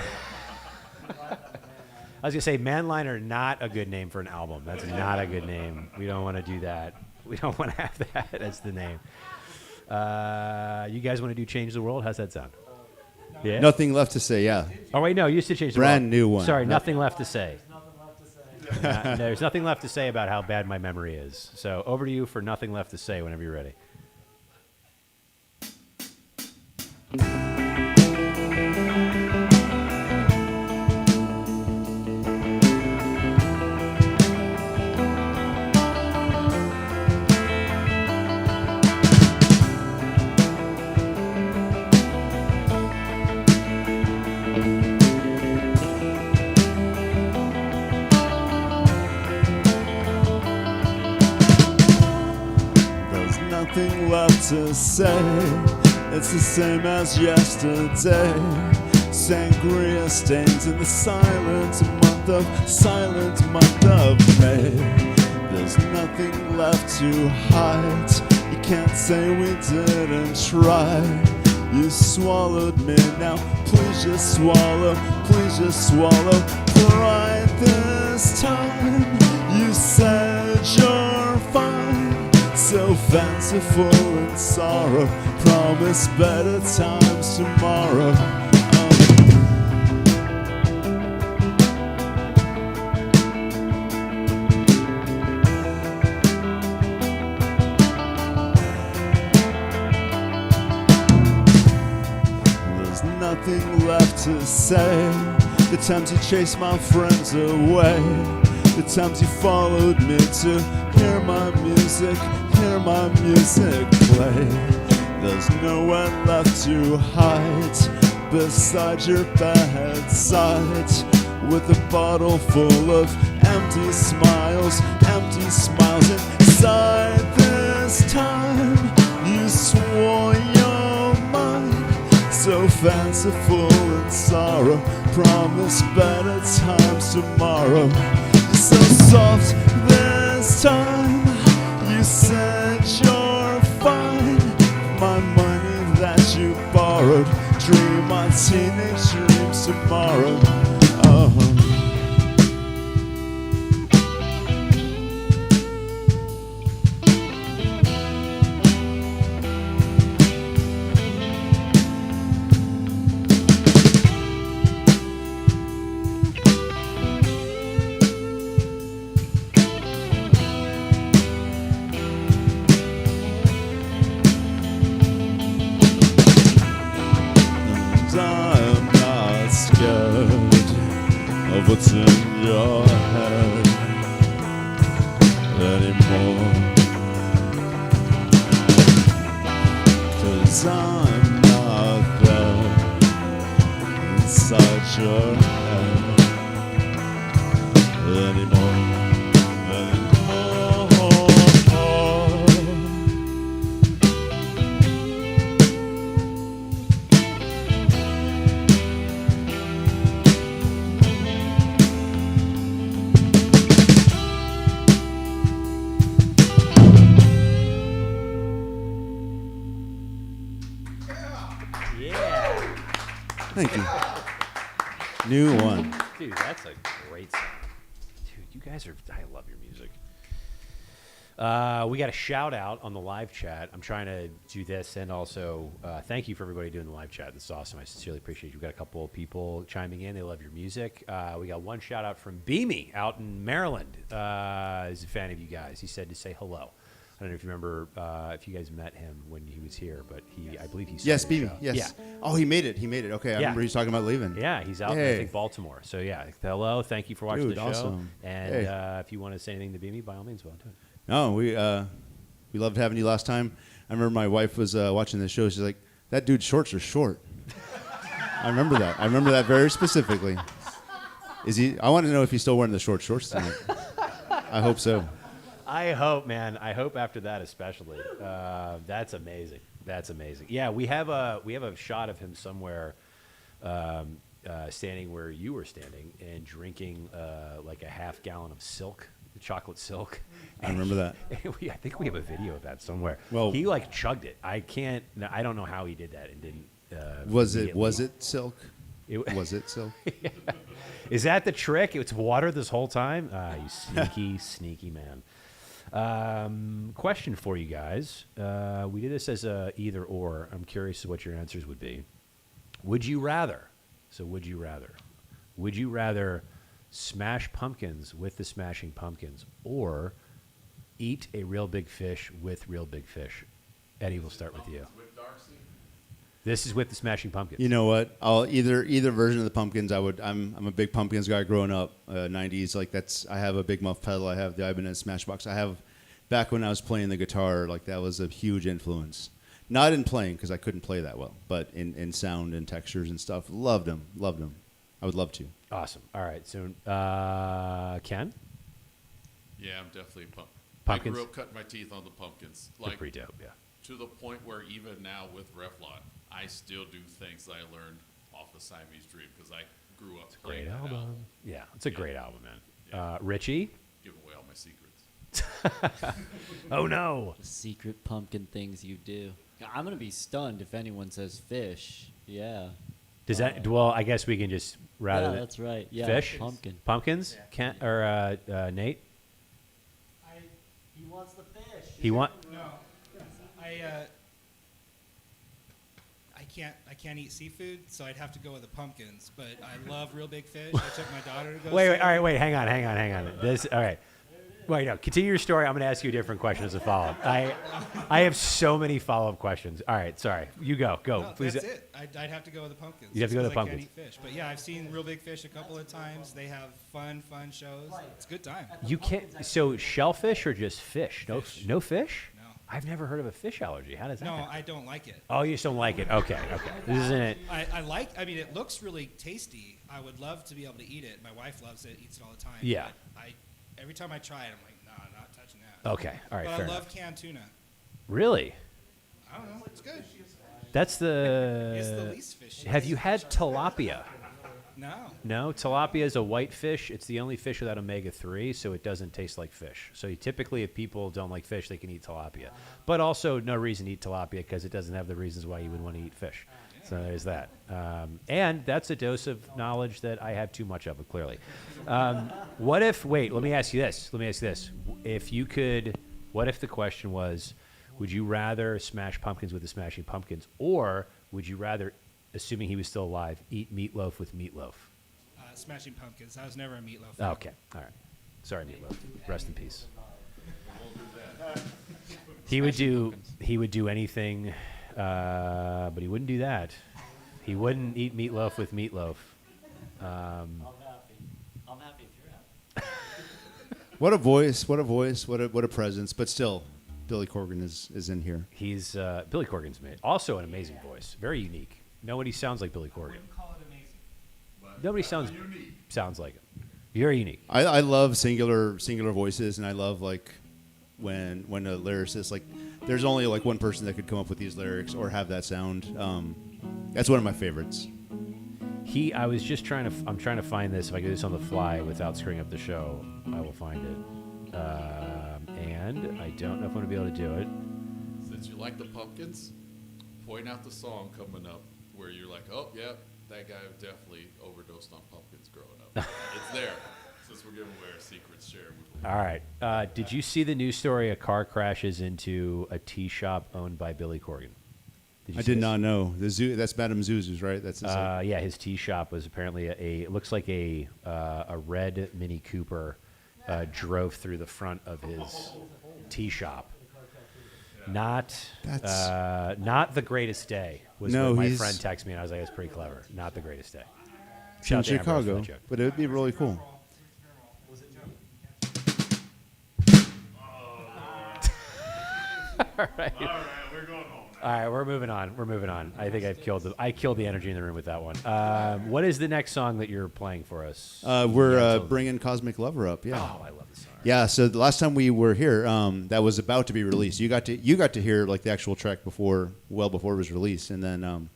I was gonna say man liner, not a good name for an album. That's not a good name. We don't want to do that. We don't want to have that as the name. You guys want to do Change the World? How's that sound? Yeah. Nothing left to say. Yeah. Oh wait, no. You used to change the Brand world. new one. Sorry, No- nothing left to say. There's nothing left to say about how bad my memory is. So over to you for nothing left to say whenever you're ready. There's nothing left to say. It's the same as yesterday. Sangria stains in the silent month of May. There's nothing left to hide. You can't say we didn't try. You swallowed me now. Please just swallow, please just swallow. Pride this time. You said you're fine. So fanciful and sorrow. Promise better times tomorrow. There's nothing left to say. The times you chased my friends away. The times you followed me to hear my music play. There's nowhere left to hide beside your bedside, with a bottle full of empty smiles inside. This time you swore you're mine, so fanciful and sorrow. Promise better times tomorrow. So soft this time. You said you're fine. My money that you borrowed. Dream my teenage dreams tomorrow. I'm not scared of what's in your head anymore, 'cause I'm not there inside your head anymore. Yeah. Thank you. New one. Dude, that's a great song. Dude, you guys are, I love your music. We got a shout out on the live chat. I'm trying to do this, and also thank you for everybody doing the live chat. This is awesome. I sincerely appreciate you. We've got a couple of people chiming in. They love your music. We got one shout out from Beamy out in Maryland. He's a fan of you guys. He said to say hello. I don't know if you remember if you guys met him when he was here, but I believe he's Yes, Beamy. Yes. Yeah. Oh, he made it. He made it. Okay, I remember he's talking about leaving. Yeah, he's out in, I Yay. think, Baltimore. So, yeah, hello. Thank you for watching Dude, the show. awesome. And Hey. if you want to say anything to Beamy, by all means, well, do it. No, we loved having you last time. I remember my wife was watching the show. She's like, "That dude's shorts are short." I remember that. I remember that very specifically. Is he? I want to know if he's still wearing the short shorts tonight. I hope so. I hope, man. I hope after that, especially. That's amazing. That's amazing. Yeah, we have a shot of him somewhere, standing where you were standing and drinking like a half gallon of silk, chocolate silk. I remember that. I think we have a video of that somewhere. Well, he like chugged it. I don't know how he did that and didn't. Was immediately- it silk? Was it silk? Is that the trick? It's water this whole time? You sneaky, sneaky man. Question for you guys. We did this as a either or. I'm curious what your answers would be. Would you rather? So would you rather? Would you rather smash pumpkins with the Smashing Pumpkins or eat a real big fish with real big fish? Eddie, we'll start with you. This is with the Smashing Pumpkins. You know what? I'll either version of the Pumpkins. I'm a big Pumpkins guy growing up. 90s, like that's. I have a Big Muff pedal. I have the Ibanez Smashbox. I have back when I was playing the guitar. Like that was a huge influence. Not in playing because I couldn't play that well, but in sound and textures and stuff. Loved them. Loved them. I would love to. Awesome. All right. So Ken. Yeah, I'm definitely Pumpkins? I grew up cutting my teeth on the pumpkins. They're Like pretty dope. Yeah. to the point where even now with Wrevlonne, I still do things that I learned off the Siamese Dream because I grew up playing Great that album. Yeah, it's a great album, man. Richie. Give away all my secrets. Oh no. The secret pumpkin things you do. I'm gonna be stunned if anyone says fish. Yeah. Does that? Well, I guess we can just rather Yeah, than that's right. Yeah. fish, Pumpkin. pumpkins, Nate. He wants the fish. He want. No, I can't eat seafood, so I'd have to go with the pumpkins. But I love real big fish. I took my daughter to go. Wait, see wait, all it. right, wait, hang on. This, all right. Wait, no, continue your story. I'm going to ask you a different question as a follow-up. I have so many follow-up questions. All right, sorry. You go, No, please. that's it. I'd have to go with the pumpkins. You'd have to go just with the 'cause I can't pumpkins. eat fish. But yeah, I've seen real big fish a couple of times. They have fun shows. It's a good time. You can't. So shellfish or just fish? No, Fish. no fish. No. I've never heard of a fish allergy. How does that? No, happen? I don't like it. Oh, you just don't like it. Okay. This isn't it. I mean, it looks really tasty. I would love to be able to eat it. My wife loves it, eats it all the time. Yeah. but every time I try it, I'm like, nah, not touching that. Okay. All right. But Fair I love enough. canned tuna. Really? I don't know. It's good. That's the. It's the least fishy. Have you had tilapia? No. No, tilapia is a white fish. It's the only fish without omega-3, so it doesn't taste like fish. So typically, if people don't like fish, they can eat tilapia. But also, no reason to eat tilapia because it doesn't have the reasons why you would want to eat fish. So there's that. And that's a dose of knowledge that I have too much of, clearly. What if, wait, let me ask you this. If you could, what if the question was, would you rather smash pumpkins with the Smashing Pumpkins, or would you rather, assuming he was still alive, eat meatloaf with meatloaf? Smashing Pumpkins. I was never a meatloaf fan. Okay, all right. Sorry, meatloaf. Rest in peace. He would do anything, but he wouldn't do that. He wouldn't eat meatloaf with meatloaf. I'm happy if you're happy. What a voice! What a presence! But still, Billy Corgan is in here. He's Billy Corgan's also an amazing voice, very unique. Nobody sounds like Billy Corgan. Call it amazing. Nobody sounds like him. Very unique. I love singular voices, and I love like when a lyricist, like there's only like one person that could come up with these lyrics or have that sound. That's one of my favorites. I was just I'm trying to find this. If I do this on the fly without screwing up the show, I will find it. And I don't know if I'm going to be able to do it. Since you like the pumpkins, point out the song coming up where you're like, oh, yeah, that guy definitely overdosed on pumpkins growing up. It's there. Since we're giving away our secrets, share with All right. Did you see the news story? A car crashes into a tea shop owned by Billy Corgan. I see did this? not know. That's Madame Zuzu's, right? That's his, Yeah, his tea shop was apparently it looks like a red Mini Cooper drove through the front of his tea shop. Not the greatest day was No, what my he's- friend texted me, and I was like, "That's pretty clever." Not the greatest day. in Shout out to Ambrose for Chicago, that joke. but it would be really cool. All right, we're moving on. I think I killed the energy in the room with that one. What is the next song that you're playing for us? We're bringing Cosmic Lover up. Yeah. Oh, I love this song. Yeah, so the last time we were here, that was about to be released. You got to hear like the actual track well before it was released, and then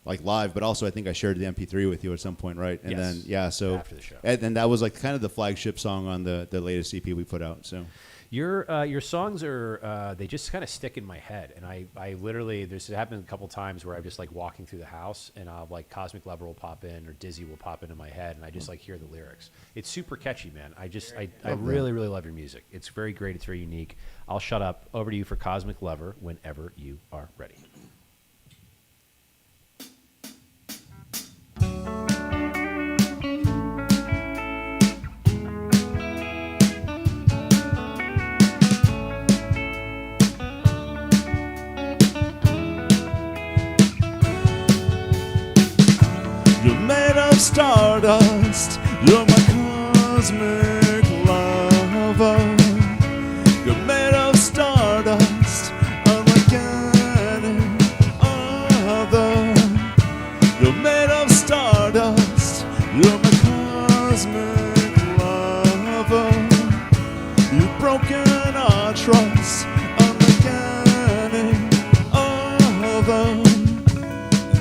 like live. But also, I think I shared the MP3 with you at some point, right? And Yes. then After the show. and then that was like kind of the flagship song on the latest EP we put out. So Your songs are they just kind of stick in my head, and I literally it happened a couple times where I'm just like walking through the house, and like Cosmic Lover will pop in or Dizzy will pop into my head, and I just like hear the lyrics. It's super catchy, man. I really love your music. It's very great. It's very unique. I'll shut up. Over to you for Cosmic Lover whenever you are ready. You're made of stardust. You're my cosmic lover. You're made of stardust, unlike any other. You're made of stardust. You're my cosmic lover. You've broken our trust, unlike any other.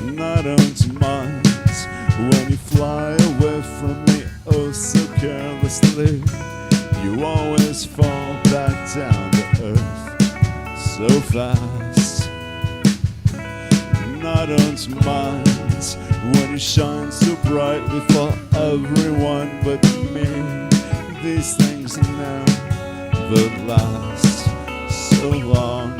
And I don't mind when you fly away from me, oh so carelessly. You always fall back down to earth so fast. And I don't mind when you shine so brightly for everyone but me. These things never last so long.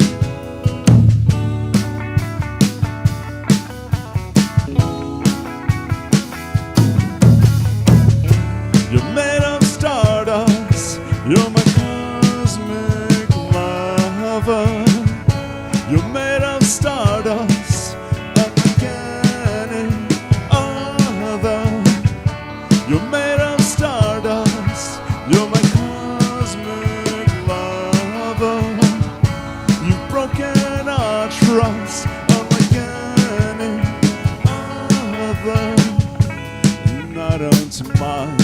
You're made of stardust, you're my cosmic lover. You're made of stardust, like any other. You're made of stardust, you're my cosmic lover. You've broken our trust, unlike any other. And I don't mind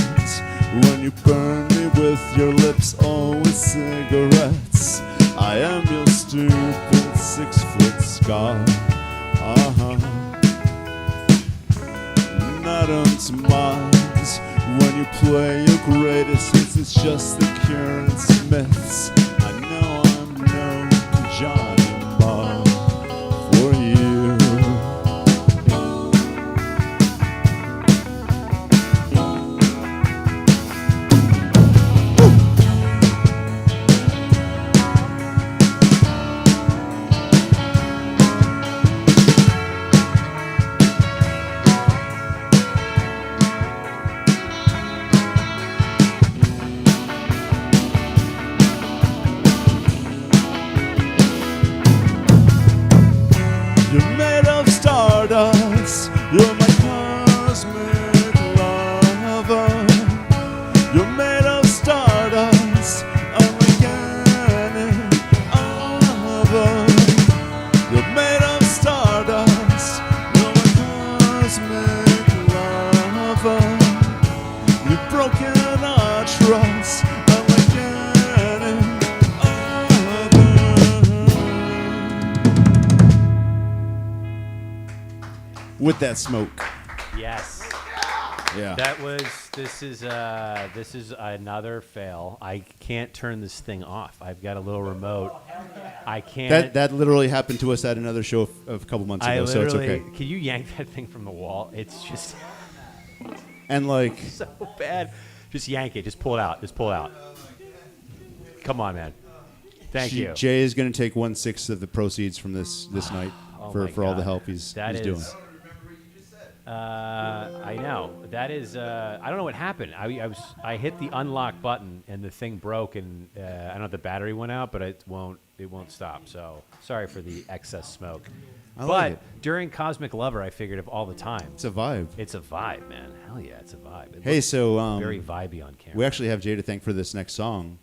when you burn me with your lips or with cigarettes. I am your stupid 6-foot scar. And I don't mind when you play your greatest hits. It's just the Cure and Smiths. I know I'm no Johnny Marr for you. You're made of stardust, you're my cosmic lover. You're made of stardust, unlike any other. You're made of stardust, you're my cosmic lover. You've broken our trust, unlike any other. With that smoke. Yes. Yeah. This is another fail. I can't turn this thing off. I've got a little remote. I can't. That literally happened to us at another show of a couple months ago, so it's okay. Can you yank that thing from the wall? It's just And like, so bad. Just yank it. Just pull it out. Just pull it out. Come on, man. Thank you. Jay is going to take 1/6 of the proceeds from this night Oh for my all the God. help he's That doing. is- I know. That is. I don't know what happened. I hit the unlock button and the thing broke, and I don't know if the battery went out, but it won't stop. So sorry for the excess smoke. I but like it. during Cosmic Lover, I figured of all the time, It's a vibe. it's a vibe, man. Hell yeah, it's a vibe. It Hey, looks so very vibey on camera. we actually have Jay to thank for this next song,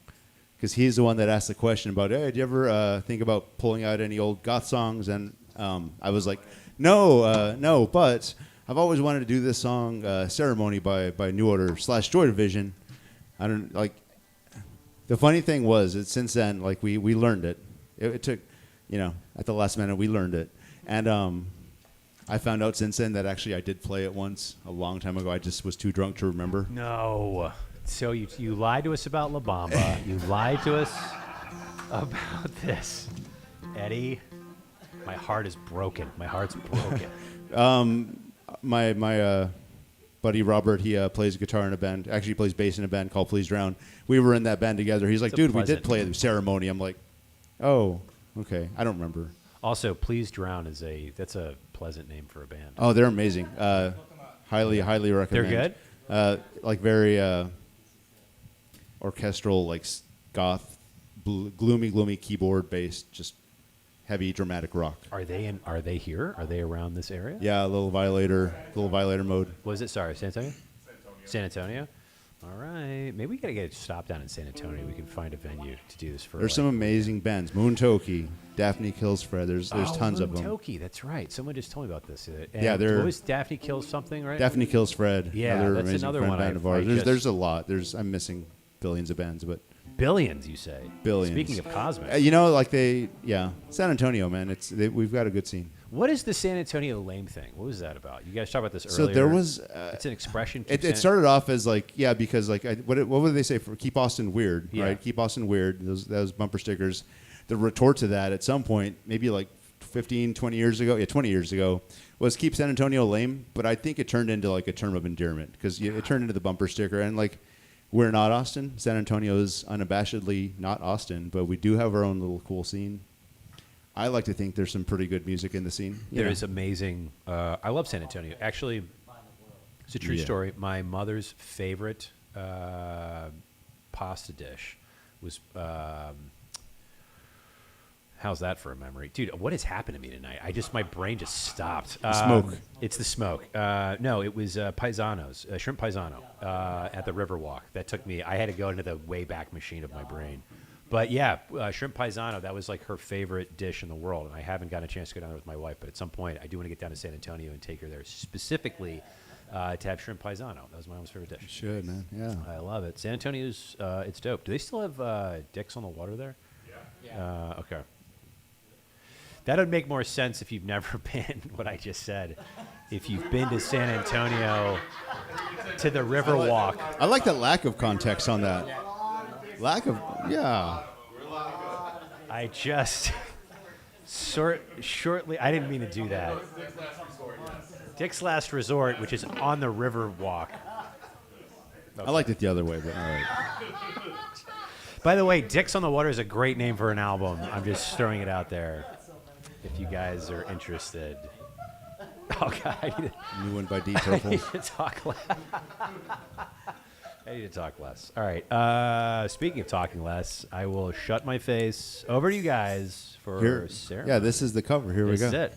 because he's the one that asked the question about, hey, do you ever think about pulling out any old goth songs? And I was like, no, but I've always wanted to do this song, Ceremony by New Order / Joy Division. I don't like. The funny thing was, that since then, like we learned it. It took, at the last minute we learned it, and I found out since then that actually I did play it once a long time ago. I just was too drunk to remember. No. So you lied to us about La Bamba. You lied to us about this, Eddie. My heart is broken. My heart's broken. My buddy Robert, he plays guitar in a band. Actually, he plays bass in a band called Please Drown. We were in that band together. He's like, It's a dude, we did pleasant- play the Ceremony. I'm like, oh, okay. I don't remember. Also, Please Drown that's a pleasant name for a band. Oh, they're amazing. Highly recommend. They're good. Like very orchestral, like goth, gloomy keyboard based, just heavy dramatic rock. Are they here? Are they around this area? Yeah, a little Violator mode. Was it? Sorry, San Antonio? San Antonio? All right. Maybe we got to get a stop down in San Antonio. We can find a venue to do this for. There's some amazing bands. Moon Toki, Daphne Kills Fred. There's tons of them. Toki, that's right. Someone just told me about this. Yeah, they're- What was Daphne Kills something, right? Daphne Kills Fred. Yeah, that's amazing another friend one band I've- of ours. I just- There's a lot. I'm missing billions of bands, but Billions, you say? billions. Speaking of Cosmic. San Antonio, man. We've got a good scene. What is the San Antonio lame thing? What was that about? You guys talked about this So earlier. there was. It's an expression. It started off as like, yeah, because like what would they say for keep Austin weird, Yeah. right? Keep Austin weird. Those bumper stickers. The retort to that at some point, maybe like 15, 20 years ago, 20 years ago, was keep San Antonio lame. But I think it turned into like a term of endearment because it turned into the bumper sticker. And like, we're not Austin. San Antonio is unabashedly not Austin, but we do have our own little cool scene. I like to think there's some pretty good music in the scene. There is amazing. I love San Antonio. Actually, it's a true Yeah. story. My mother's favorite pasta dish was. How's that for a memory, dude? What has happened to me tonight? My brain just stopped. Smoke. It's the smoke. No, it was paisanos, shrimp paisano at the Riverwalk. That took me. I had to go into the way back machine of my brain. But yeah, shrimp paisano. That was like her favorite dish in the world, and I haven't gotten a chance to go down there with my wife. But at some point, I do want to get down to San Antonio and take her there specifically to have shrimp paisano. That was my mom's favorite dish. Should, man. Yeah. I love it. San Antonio's it's dope. Do they still have Dicks on the Water there? Yeah. Okay. That would make more sense if you've never been, what I just said. If you've been to San Antonio, to the Riverwalk. I like the lack of context on that. Lack of, yeah. I just, shortly, I didn't mean to do that. Dick's Last Resort, which is on the Riverwalk. I liked it the other way, but all right. By the way, Dicks on the Water is a great name for an album. I'm just throwing it out there. If you guys are interested. Oh, God. New one by D. I Turple. need to talk less. I need to talk less. All right. Speaking of talking less, I will shut my face. Over to you guys for Here, Sarah. yeah, this is the cover. Here This we is go. it.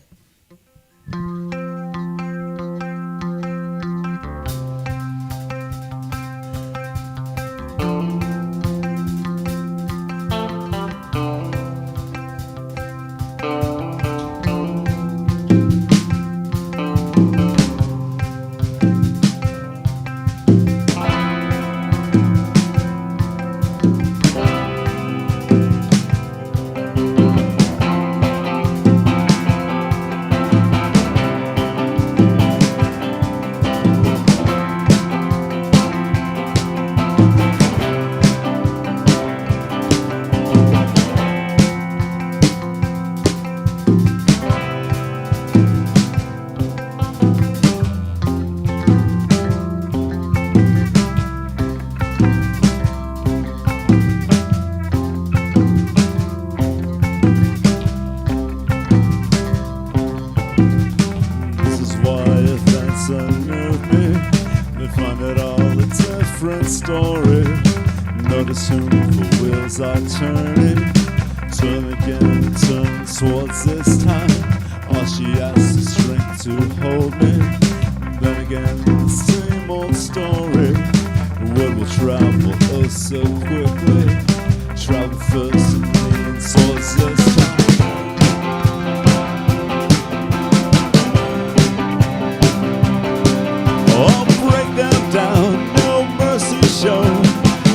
This is why events unnerve me. They find it all a different story. Notice whom the wheels are turning. Turn again, turn towards this time. All she has is strength to hold me. Then again, the same old story. Where we travel oh so quickly. Travel first and lean towards this time. Oh, break them down, no mercy shown.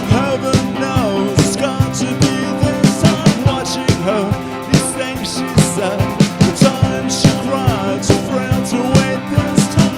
Heaven knows it's got to be this. I'm watching her, these things she said, the time she cried, too frail to wait this time.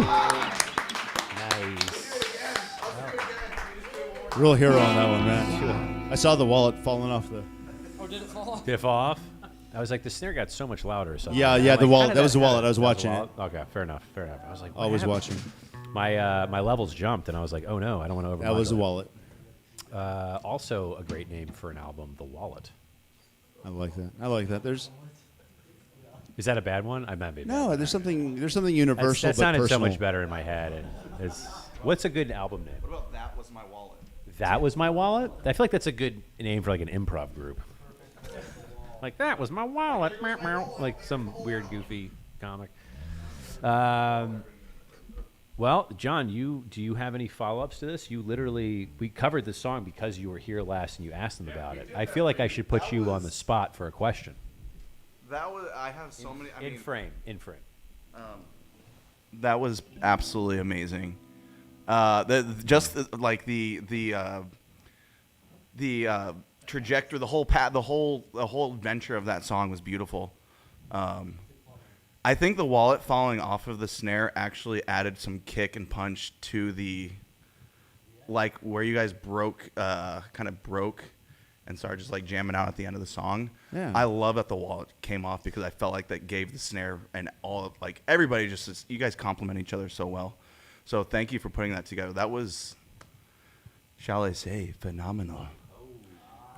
Nice. Real hero on that one, man. I saw the wallet falling off the. Oh, did it fall off? Did it fall off? I was like, the snare got so much louder. Or something. Yeah, I'm yeah, like, the how wallet. did That was the wallet. happen? I was That watching the it. wallet? Okay, fair enough. Fair enough. I was like, what I was happened? watching. My levels jumped, and I was like, oh no, I don't want to overmodulate. That was the wallet. Also, a great name for an album, The Wallet. I like that. I like that. There's Is that a bad one? I might be. no. There's something universal That but sounded personal. so much better in my head. And what's a good album name? What about That Was My Wallet? That Was My Wallet? I feel like that's a good name for like an improv group. Like, that was my wallet. Meow, meow. Like some weird, goofy comic. Well, John, do you have any follow-ups to this? We covered the song because you were here last and you asked them about it. I feel like I should put you on the spot for a question. I have so many. In frame. That was absolutely amazing. The trajectory, the whole path, the whole adventure of that song was beautiful. I think the wallet falling off of the snare actually added some kick and punch to the, like, where you guys kind of broke and started just like jamming out at the end of the song. Yeah. I love that the wallet came off because I felt like that gave the snare and everybody you guys complement each other so well. So thank you for putting that together. That was, shall I say, phenomenal.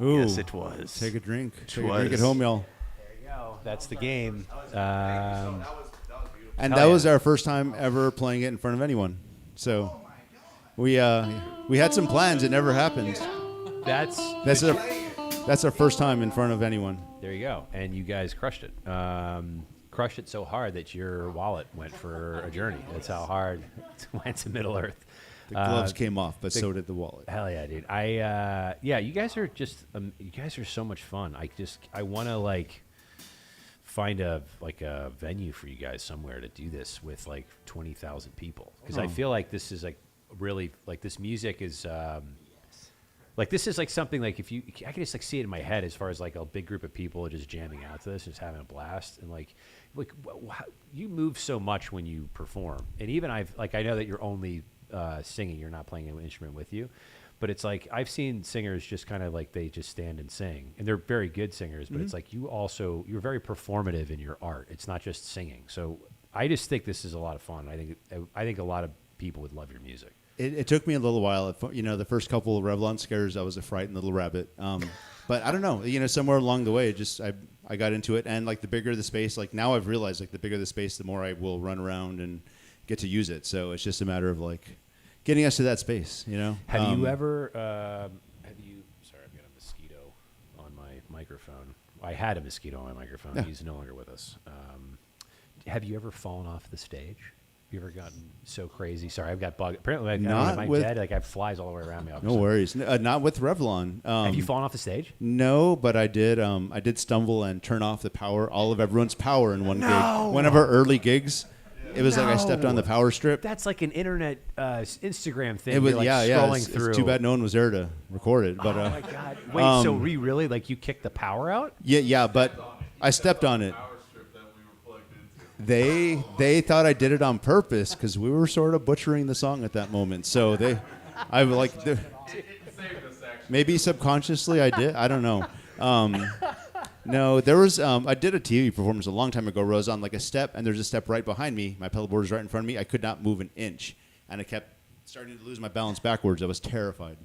Ooh, Yes, it was. Take a drink. Take a was. drink at home, y'all. That's the game. And Hell that was yeah. our first time ever playing it in front of anyone. So we had some plans. It never happened. That's That's our first time in front of anyone. There you go. And you guys crushed it. Crushed it so hard that your wallet went for a journey. That's how hard it went to Middle Earth. The gloves came off, but so did the wallet. Hell yeah, dude. You guys are you guys are so much fun. I want to like find a venue for you guys somewhere to do this with like 20,000 people. Because I feel like this is like really like this music is like this is like something like I can just like see it in my head as far as like a big group of people just jamming out to this, just having a blast, and like you move so much when you perform. And even I know that you're only singing, you're not playing an instrument with you, but it's like I've seen singers just kind of like they just stand and sing, and they're very good singers, but it's like you're very performative in your art. It's not just singing. So I just think this is a lot of fun. I think a lot of people would love your music. It took me a little while. The first couple of Wrevlonne scares, I was a frightened little rabbit. But I don't know. Somewhere along the way, I got into it, and like the bigger the space, like now I've realized like the bigger the space, the more I will run around and get to use it. So it's just a matter of like getting us to that space. Have you ever? Sorry, I've got a mosquito on my microphone. I had a mosquito on my microphone. Yeah. He's no longer with us. Have you ever fallen off the stage? You ever gotten so crazy? Sorry, I've got bug. Apparently, I don't know, am I dead? Like I have flies all the way around me. No worries. Not with Wrevlonne. Have you fallen off the stage? No, but I did. I did stumble and turn off the power, all of everyone's power in one gig. One of our early gigs. It was like I stepped on the power strip. That's like an internet Instagram thing. It was You're like yeah. scrolling It's through. too bad no one was there to record it. But Oh my god! Wait, so really like you kicked the power out? yeah. But I stepped on it. They thought I did it on purpose because we were sort of butchering the song at that moment. So maybe subconsciously I did. I don't know. No, there was. I did a TV performance a long time ago where I was on like a step, and there's a step right behind me. My pedal board was right in front of me. I could not move an inch, and I kept starting to lose my balance backwards. I was terrified.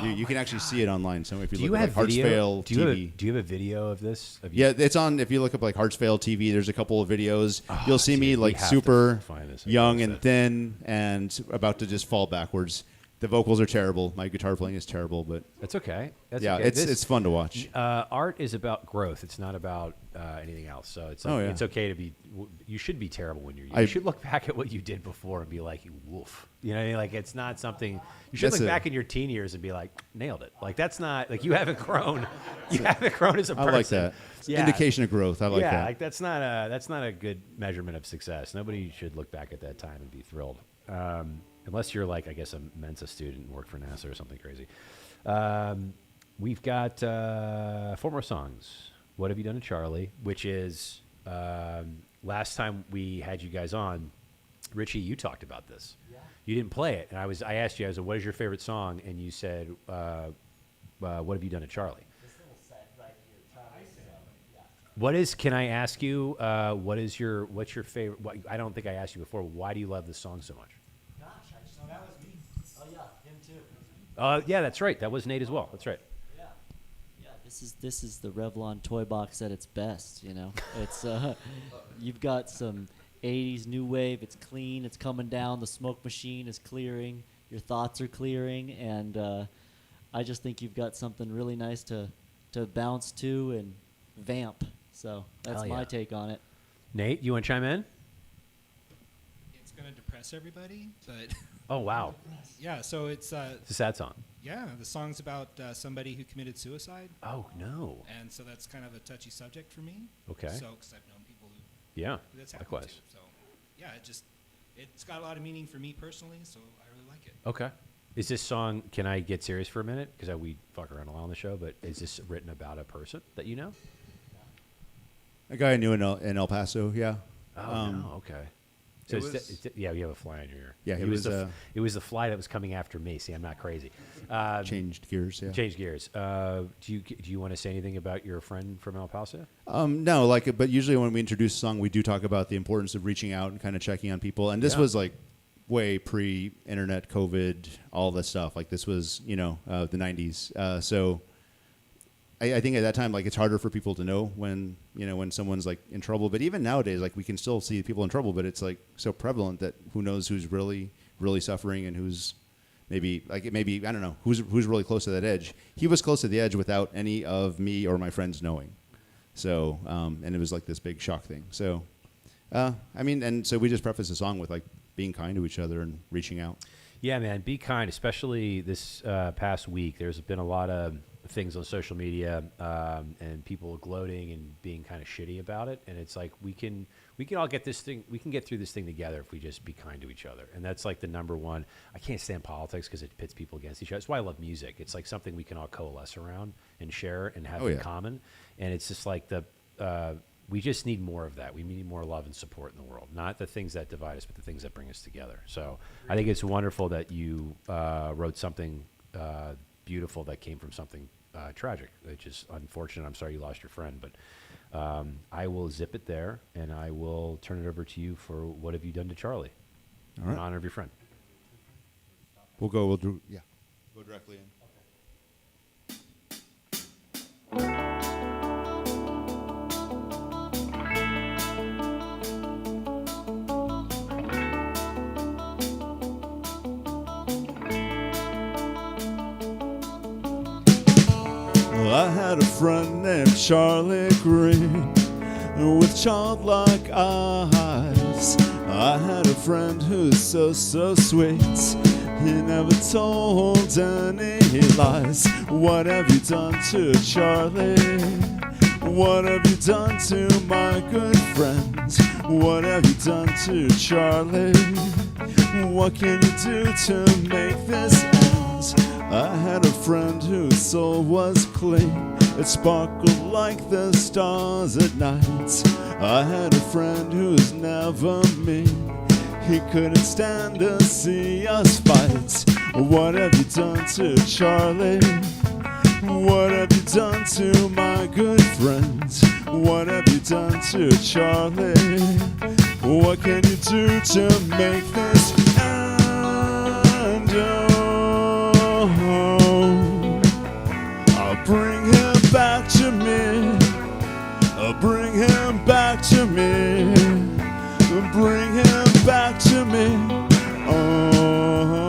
You can actually see it online. So if you look at like Hearts Fail TV. Do you have a video of this? Yeah, it's on. If you look up like Hearts Fail TV, there's a couple of videos. You'll see me dude, we like have to super find this. young and thin and about to just fall backwards. The vocals are terrible. My guitar playing is terrible, but That's okay. That's yeah, okay. it's fun to watch. Art is about growth. It's not about anything else. So it's like, it's okay to be. You should be terrible when you're. You should look back at what you did before and be like, "Woof." You know what I mean? Like it's not something. You should look back in your teen years and be like, "Nailed it." Like that's not like you haven't grown. You haven't grown as a person. I like that. Yeah. Indication of growth. I like that. Yeah, like that's not a good measurement of success. Nobody should look back at that time and be thrilled. Unless you're like, I guess, a Mensa student and work for NASA or something crazy. We've got 4 more songs. What Have You Done to Charlie? Which is last time we had you guys on, Richie, you talked about this. Yeah. You didn't play it, and I asked you, I said, "What is your favorite song?" And you said, "What have you done to Charlie?" This little set right here, Charlie. Yeah. What is? Can I ask you? What's your favorite? I don't think I asked you before. Why do you love this song so much? Gosh, I just. Oh, that was me. Oh yeah, him too. Yeah, that's right. That was Nate as well. That's right. Yeah. Yeah. This is the Revlon toy box at its best. You know, it's you've got some 80s new wave. It's clean. It's coming down. The smoke machine is clearing. Your thoughts are clearing, and I just think you've got something really nice to bounce to and vamp. So that's Hell my yeah. take on it. Nate, you want to chime in? It's going to depress everybody, but Oh wow, yeah. So it's it's a sad song. yeah. The song's about somebody who committed suicide, Oh no. and so that's kind of a touchy subject for me. Okay. So because I've known people who Yeah. that's happened Likewise. to. So yeah, it's got a lot of meaning for me personally. So I really like it. Okay. Is this song? Can I get serious for a minute? Because we fuck around a lot on the show, but is this written about a person that you know? A guy I knew in El Paso. Yeah. Oh no. Okay. So It it's was- yeah, you have a fly on your ear. Yeah, he it was. was, It was the fly that was coming after me. See, I'm not crazy. Changed gears. Yeah. Change gears. Do you want to say anything about your friend from El Paso? No, but usually when we introduce a song, we do talk about the importance of reaching out and kind of checking on people. And this Yeah. was like way pre-internet, COVID, all this stuff. Like this was, the 90s. So I think at that time, like it's harder for people to know when someone's like in trouble. But even nowadays, like we can still see people in trouble, but it's like so prevalent that who knows who's really, really suffering and who's maybe I don't know who's really close to that edge. He was close to the edge without any of me or my friends knowing. So and it was like this big shock thing. So and so we just preface the song with like being kind to each other and reaching out. Yeah, man. Be kind, especially this past week. There's been a lot of things on social media and people gloating and being kind of shitty about it. And it's like we can all get this thing. We can get through this thing together if we just be kind to each other. And that's like the number one. I can't stand politics because it pits people against each other. That's why I love music. It's like something we can all coalesce around and share and have in common. And it's just like we just need more of that. We need more love and support in the world. Not the things that divide us, but the things that bring us together. So I think it's wonderful that you wrote something beautiful that came from something tragic, which is unfortunate. I'm sorry you lost your friend, but I will zip it there, and I will turn it over to you for what have you done to Charlie All right. in honor of your friend. We'll go directly in. I had a friend named Charlie Green with childlike eyes. I had a friend who's so sweet. He never told any lies. What have you done to Charlie? What have you done to my good friend? What have you done to Charlie? What can you do to make this end? I had a friend whose soul was clean. It sparkled like the stars at night. I had a friend who was never mean. He couldn't stand to see us fight. What have you done to Charlie? What have you done to my good friends? What have you done to Charlie? What can you do to make this end? I'll bring him back to me. I'll bring him back to me. Bring him back to me. Oh.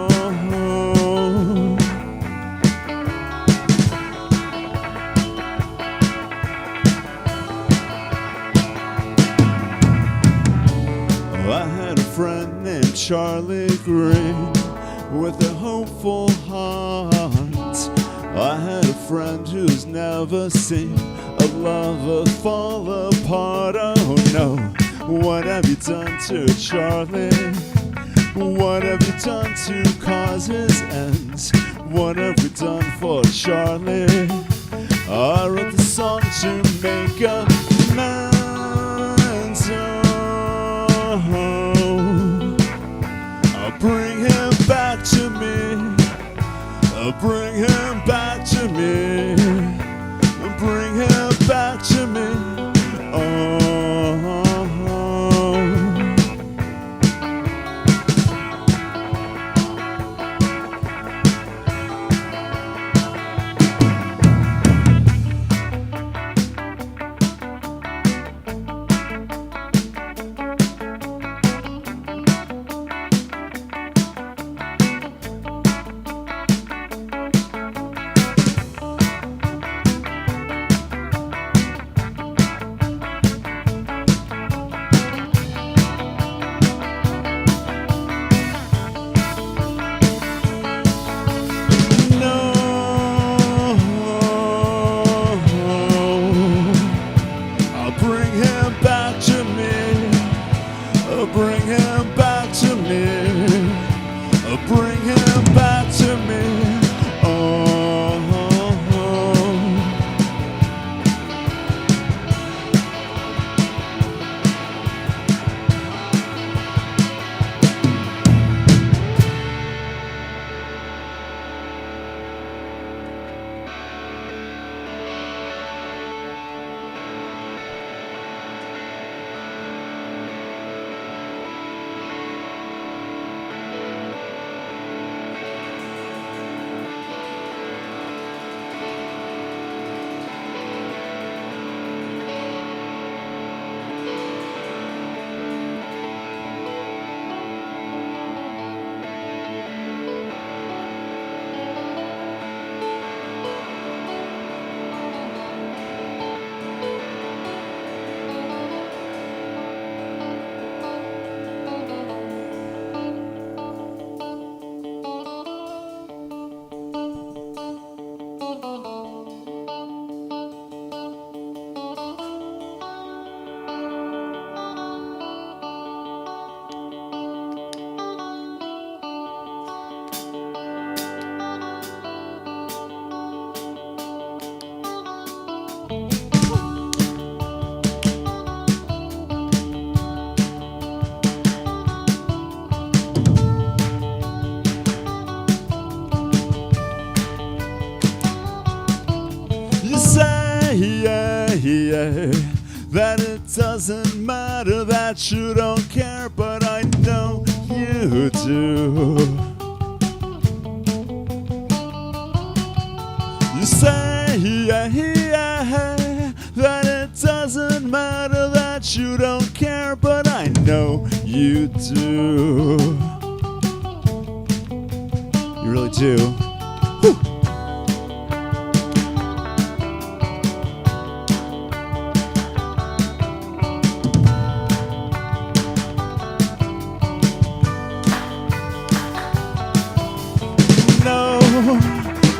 I had a friend named Charlie Green with a hopeful heart. I had a friend who's never seen a lover fall apart. Oh no. What have you done to Charlie? What have you done to cause his ends? What have we done for Charlie? I wrote the song to make amends. bring him back to me. Bring him back to me. Oh. Bring him back to me. Bring him back to me. Oh. That it doesn't matter, that you don't care, but I know you do. You say that it doesn't matter, that you don't care, but I know you do. You really do. Whew.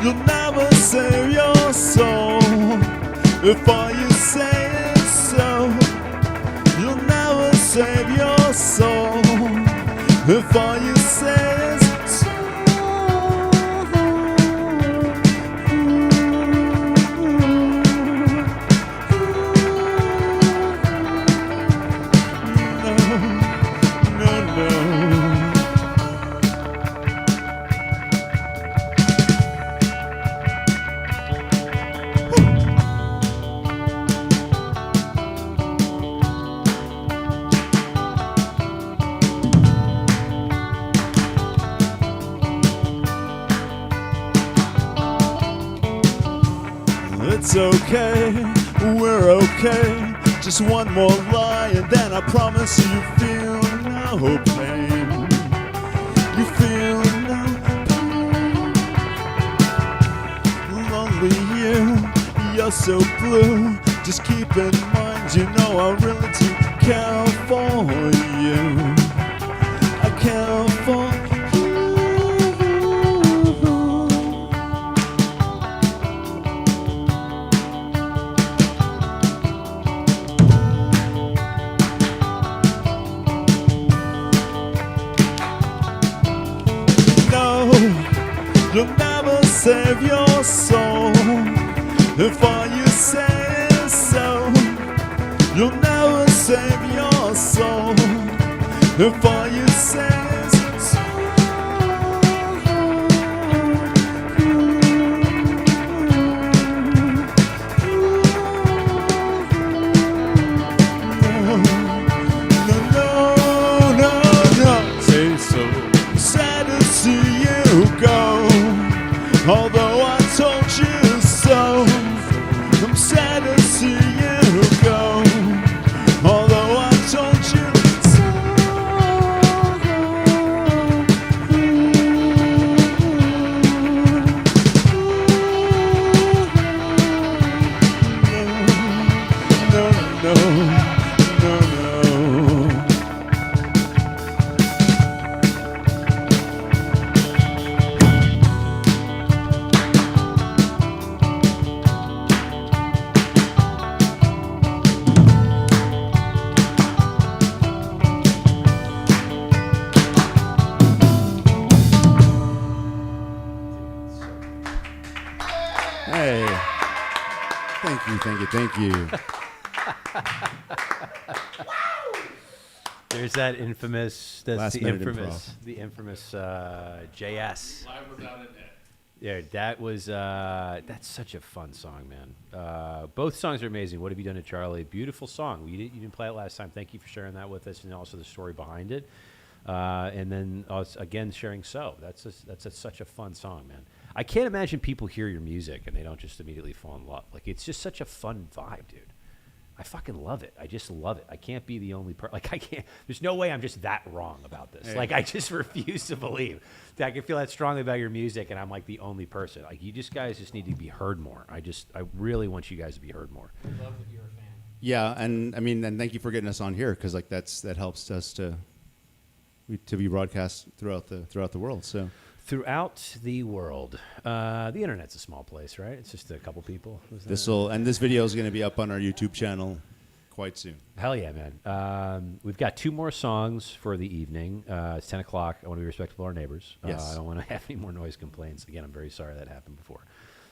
You'll never save your soul if all you say is so. You'll never save your soul if all you say is so. It's okay, we're okay. Just one more lie and then I promise you feel no pain. You feel no pain. Lonely you're so blue. Just keep in mind, you know I really do care for you. I care for you. You'll never save your soul if all you say is so. You'll never save your soul if all you say is so. thank you. There's that infamous. That's Last the minute infamous. The infamous JS. Live without a net. Yeah, that was. That's such a fun song, man. Both songs are amazing. What have you done to Charlie? Beautiful song. You didn't play it last time. Thank you for sharing that with us, and also the story behind it. And then again sharing So. That's such a fun song, man. I can't imagine people hear your music and they don't just immediately fall in love. Like, it's just such a fun vibe, dude. I fucking love it. I just love it. I can't be the only person. Like, I can't. There's no way I'm just that wrong about this. Hey. Like, I just refuse to believe that I can feel that strongly about your music and I'm like the only person. Like, you guys just need to be heard more. I really want you guys to be heard more. I love that you're a fan. Yeah, and I mean, and thank you for getting us on here because like that helps us to be broadcast throughout the world. So Throughout the world, the internet's a small place, right? It's just a couple people. this video is going to be up on our YouTube channel quite soon. Hell yeah, man. We've got 2 more songs for the evening. It's 10 o'clock. I want to be respectful of our neighbors. Yes. I don't want to have any more noise complaints. Again, I'm very sorry that happened before.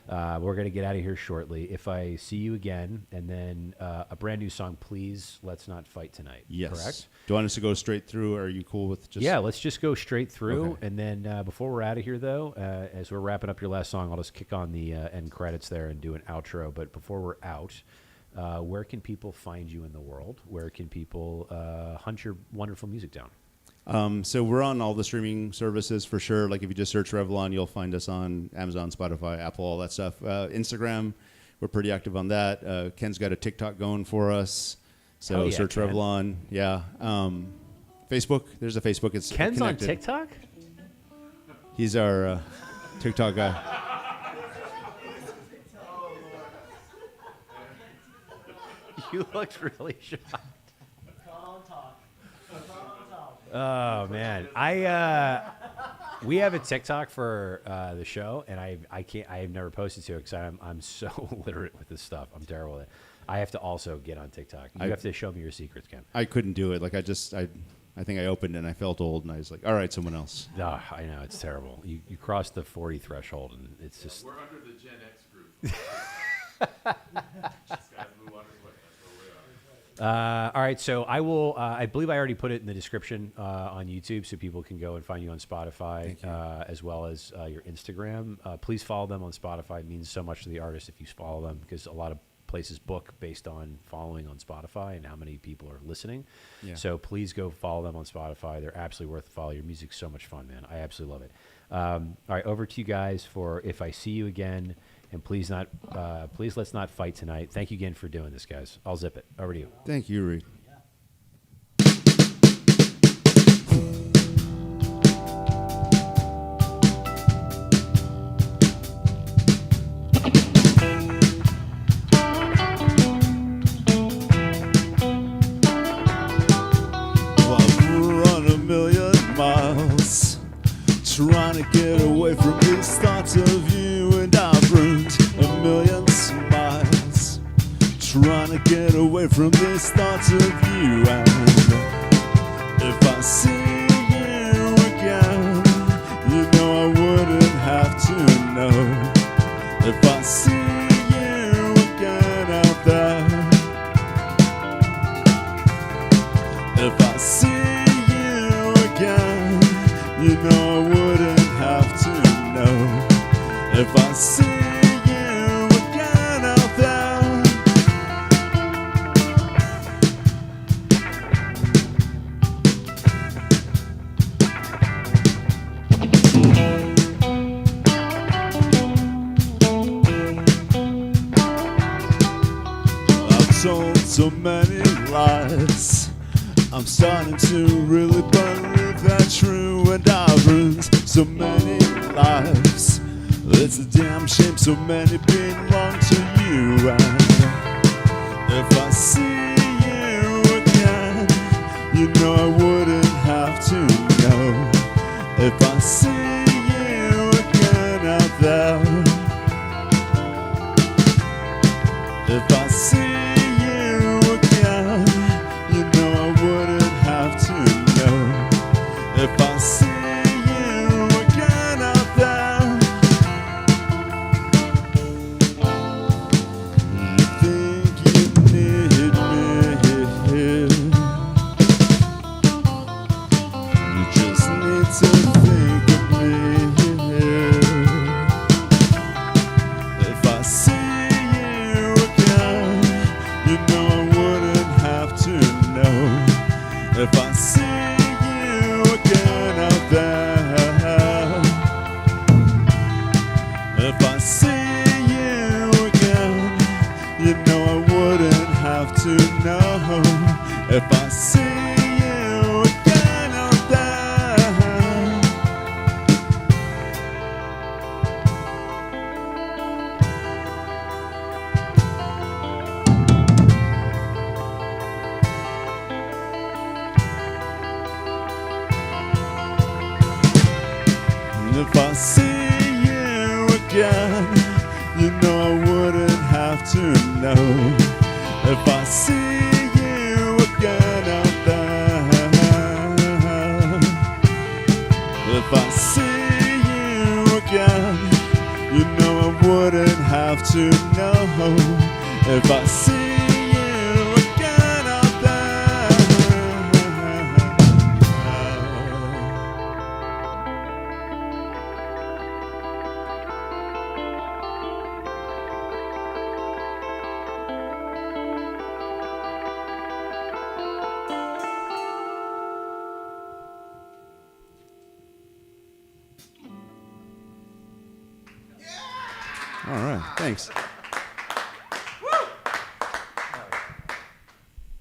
We're going to get out of here shortly. If I see you again, and then a brand new song, Please Let's Not Fight Tonight. Yes. Correct? Do you want us to go straight through, or are you cool with just... Yeah, let's just go straight through. Okay. And then before we're out of here, though, as we're wrapping up your last song, I'll just kick on the end credits there and do an outro. But before we're out, where can people find you in the world? Where can people hunt your wonderful music down? So we're on all the streaming services for sure. Like if you just search Wrevlonne, you'll find us on Amazon, Spotify, Apple, all that stuff. Instagram, we're pretty active on that. Ken's got a TikTok going for us. So Hell yeah, search Ken. Wrevlonne. Yeah. Facebook, there's a Facebook. It's Ken's connected. on TikTok? He's our TikTok guy. You looked really shocked. Oh man, we have a TikTok for the show, and I have never posted to it because I'm so illiterate with this stuff. I'm terrible at it. I have to also get on TikTok. You have to show me your secrets, Ken. I couldn't do it. Like I think I opened it and I felt old, and I was like, all right, someone else. I know it's terrible. You crossed the 40 threshold, and it's just. We're under the Gen X group. These guys move on his way. That's where we are. All right, so I will. I believe I already put it in the description on YouTube, so people can go and find you on Spotify, as well as your Instagram. Please follow them on Spotify. It means so much to the artist if you follow them, because a lot of places book based on following on Spotify and how many people are listening. Yeah. So please go follow them on Spotify. They're absolutely worth the follow. Your music's so much fun, man. I absolutely love it. All right, over to you guys for If I See You Again. And please let's not fight tonight. Thank you again for doing this, guys. I'll zip it. Over to you. Thank you, Reed. Trying to get away from these thoughts of you, and I've ruined a million smiles. Trying to get away from these thoughts of you, and if I see you again, you know I wouldn't have to know. If I see you again out there, if I see you again, you know I wouldn't have to know. If I see you again out there, I've told so many lies, I'm starting to really believe that's true, and I've ruined so many lives. It's a damn shame so many belong to you, and if I see you again, you know I wouldn't have to know. If I see you again out there, if I see you again, you know I wouldn't have to know. If I see you again out there, you think If I see you again, you know I wouldn't have to know. If I see you again out there, if I see you again, you know I wouldn't have to know. If I see you again out there. All right, thanks.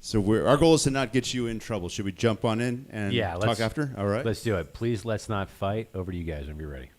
So our goal is to not get you in trouble. Should we jump on in and Yeah, talk after? All right. Let's do it. Please, let's not fight. Over to you guys whenever you're ready.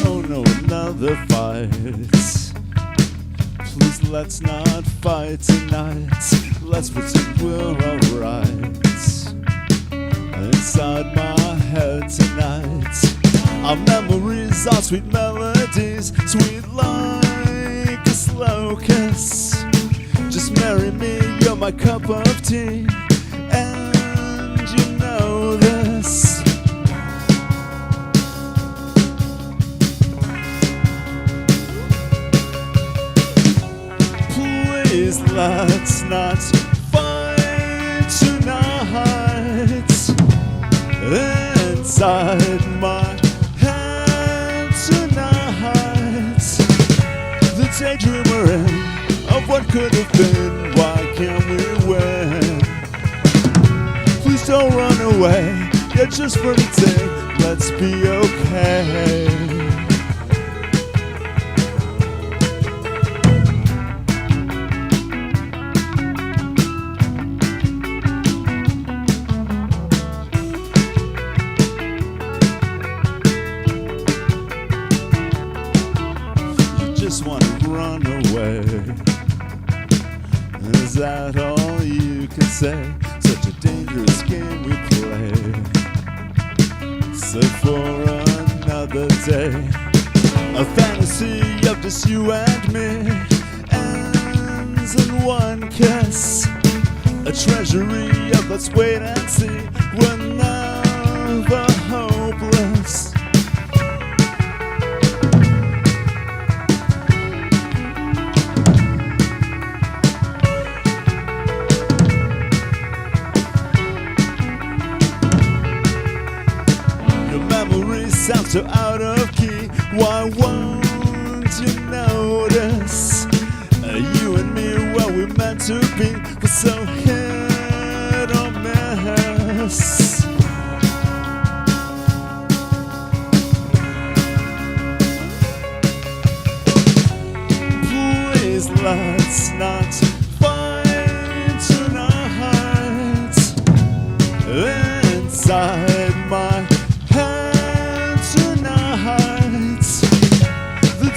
Oh no, another fight. Please let's not fight tonight. Let's pretend we're alright. Inside my head tonight, our memories are sweet melodies, sweet like a slow kiss. Just marry me, you're my cup of tea, and you know this. Please let's not fight tonight. Inside my head tonight, the daydream we're in of what could have been. Why can't we win? Please don't run away. Yeah, just for the day, let's be okay. Just want to run away. Is that all you can say? Such a dangerous game we play. So for another day, a fantasy of just you and me ends in one kiss. A treasury of let's wait and see. We're never hopeless. Sound so out of key. Why won't you notice? You and me, well, we're meant to be. We're so hit or miss. Please let's not fight tonight. Inside my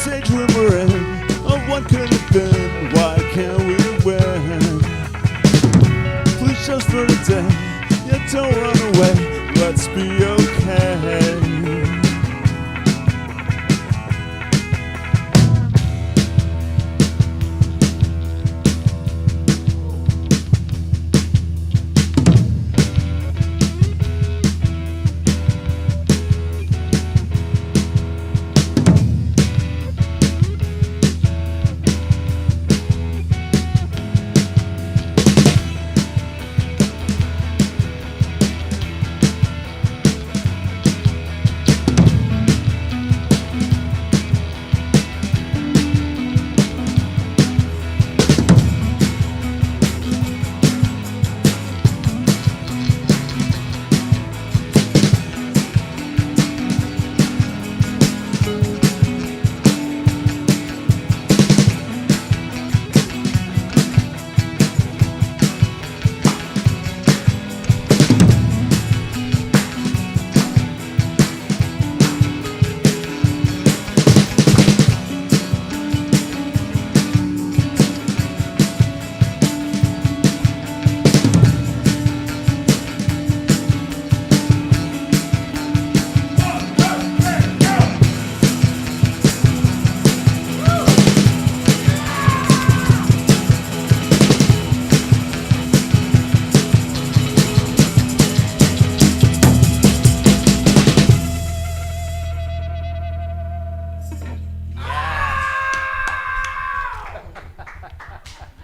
daydream we're in of what could have been. Why can't we win? Please just for the day, yeah, don't run away. Let's be okay.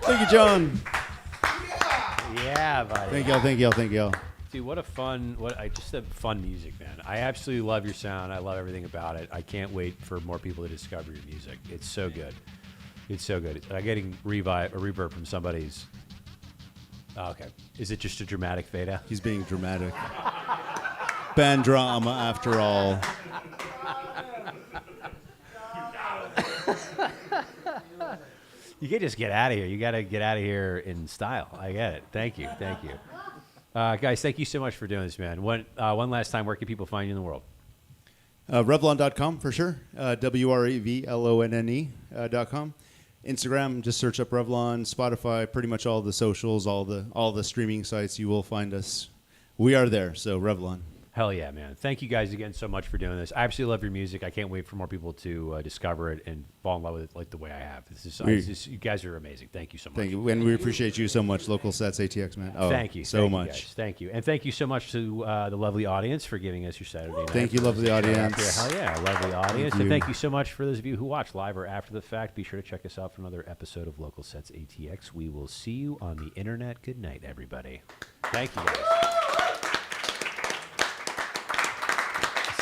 Thank you, John. Yeah, buddy. Thank y'all. Dude, what a fun, just a fun music, man. I absolutely love your sound. I love everything about it. I can't wait for more people to discover your music. It's so good. It's so good. I'm getting reverb from somebody's. Oh, okay. Is it just a dramatic fade out? He's being dramatic. Band drama, after all. You can't just get out of here. You got to get out of here in style. I get it. Thank you. Thank you. Guys, thank you so much for doing this, man. One last time, where can people find you in the world? Wrevlonne.com for sure. WREVLONNE.com. Instagram, just search up Wrevlonne. Spotify, pretty much all the socials, all the streaming sites, you will find us. We are there, so Wrevlonne. Hell yeah, man. Thank you guys again so much for doing this. I absolutely love your music. I can't wait for more people to discover it and fall in love with it like the way I have. You guys are amazing. Thank you so much. Thank you. And we appreciate you so much, Local Sets ATX, man. Oh, thank you so much. Guys. Thank you. And thank you so much to the lovely audience for giving us your Saturday night. Thank you, lovely audience. Hell yeah, lovely audience. Thank And you. thank you so much for those of you who watch live or after the fact. Be sure to check us out for another episode of Local Sets ATX. We will see you on the internet. Good night, everybody. Thank you, guys.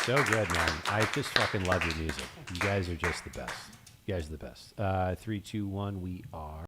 So good, man. I just fucking love your music. You guys are just the best. You guys are the best. 3, 2, 1, we are.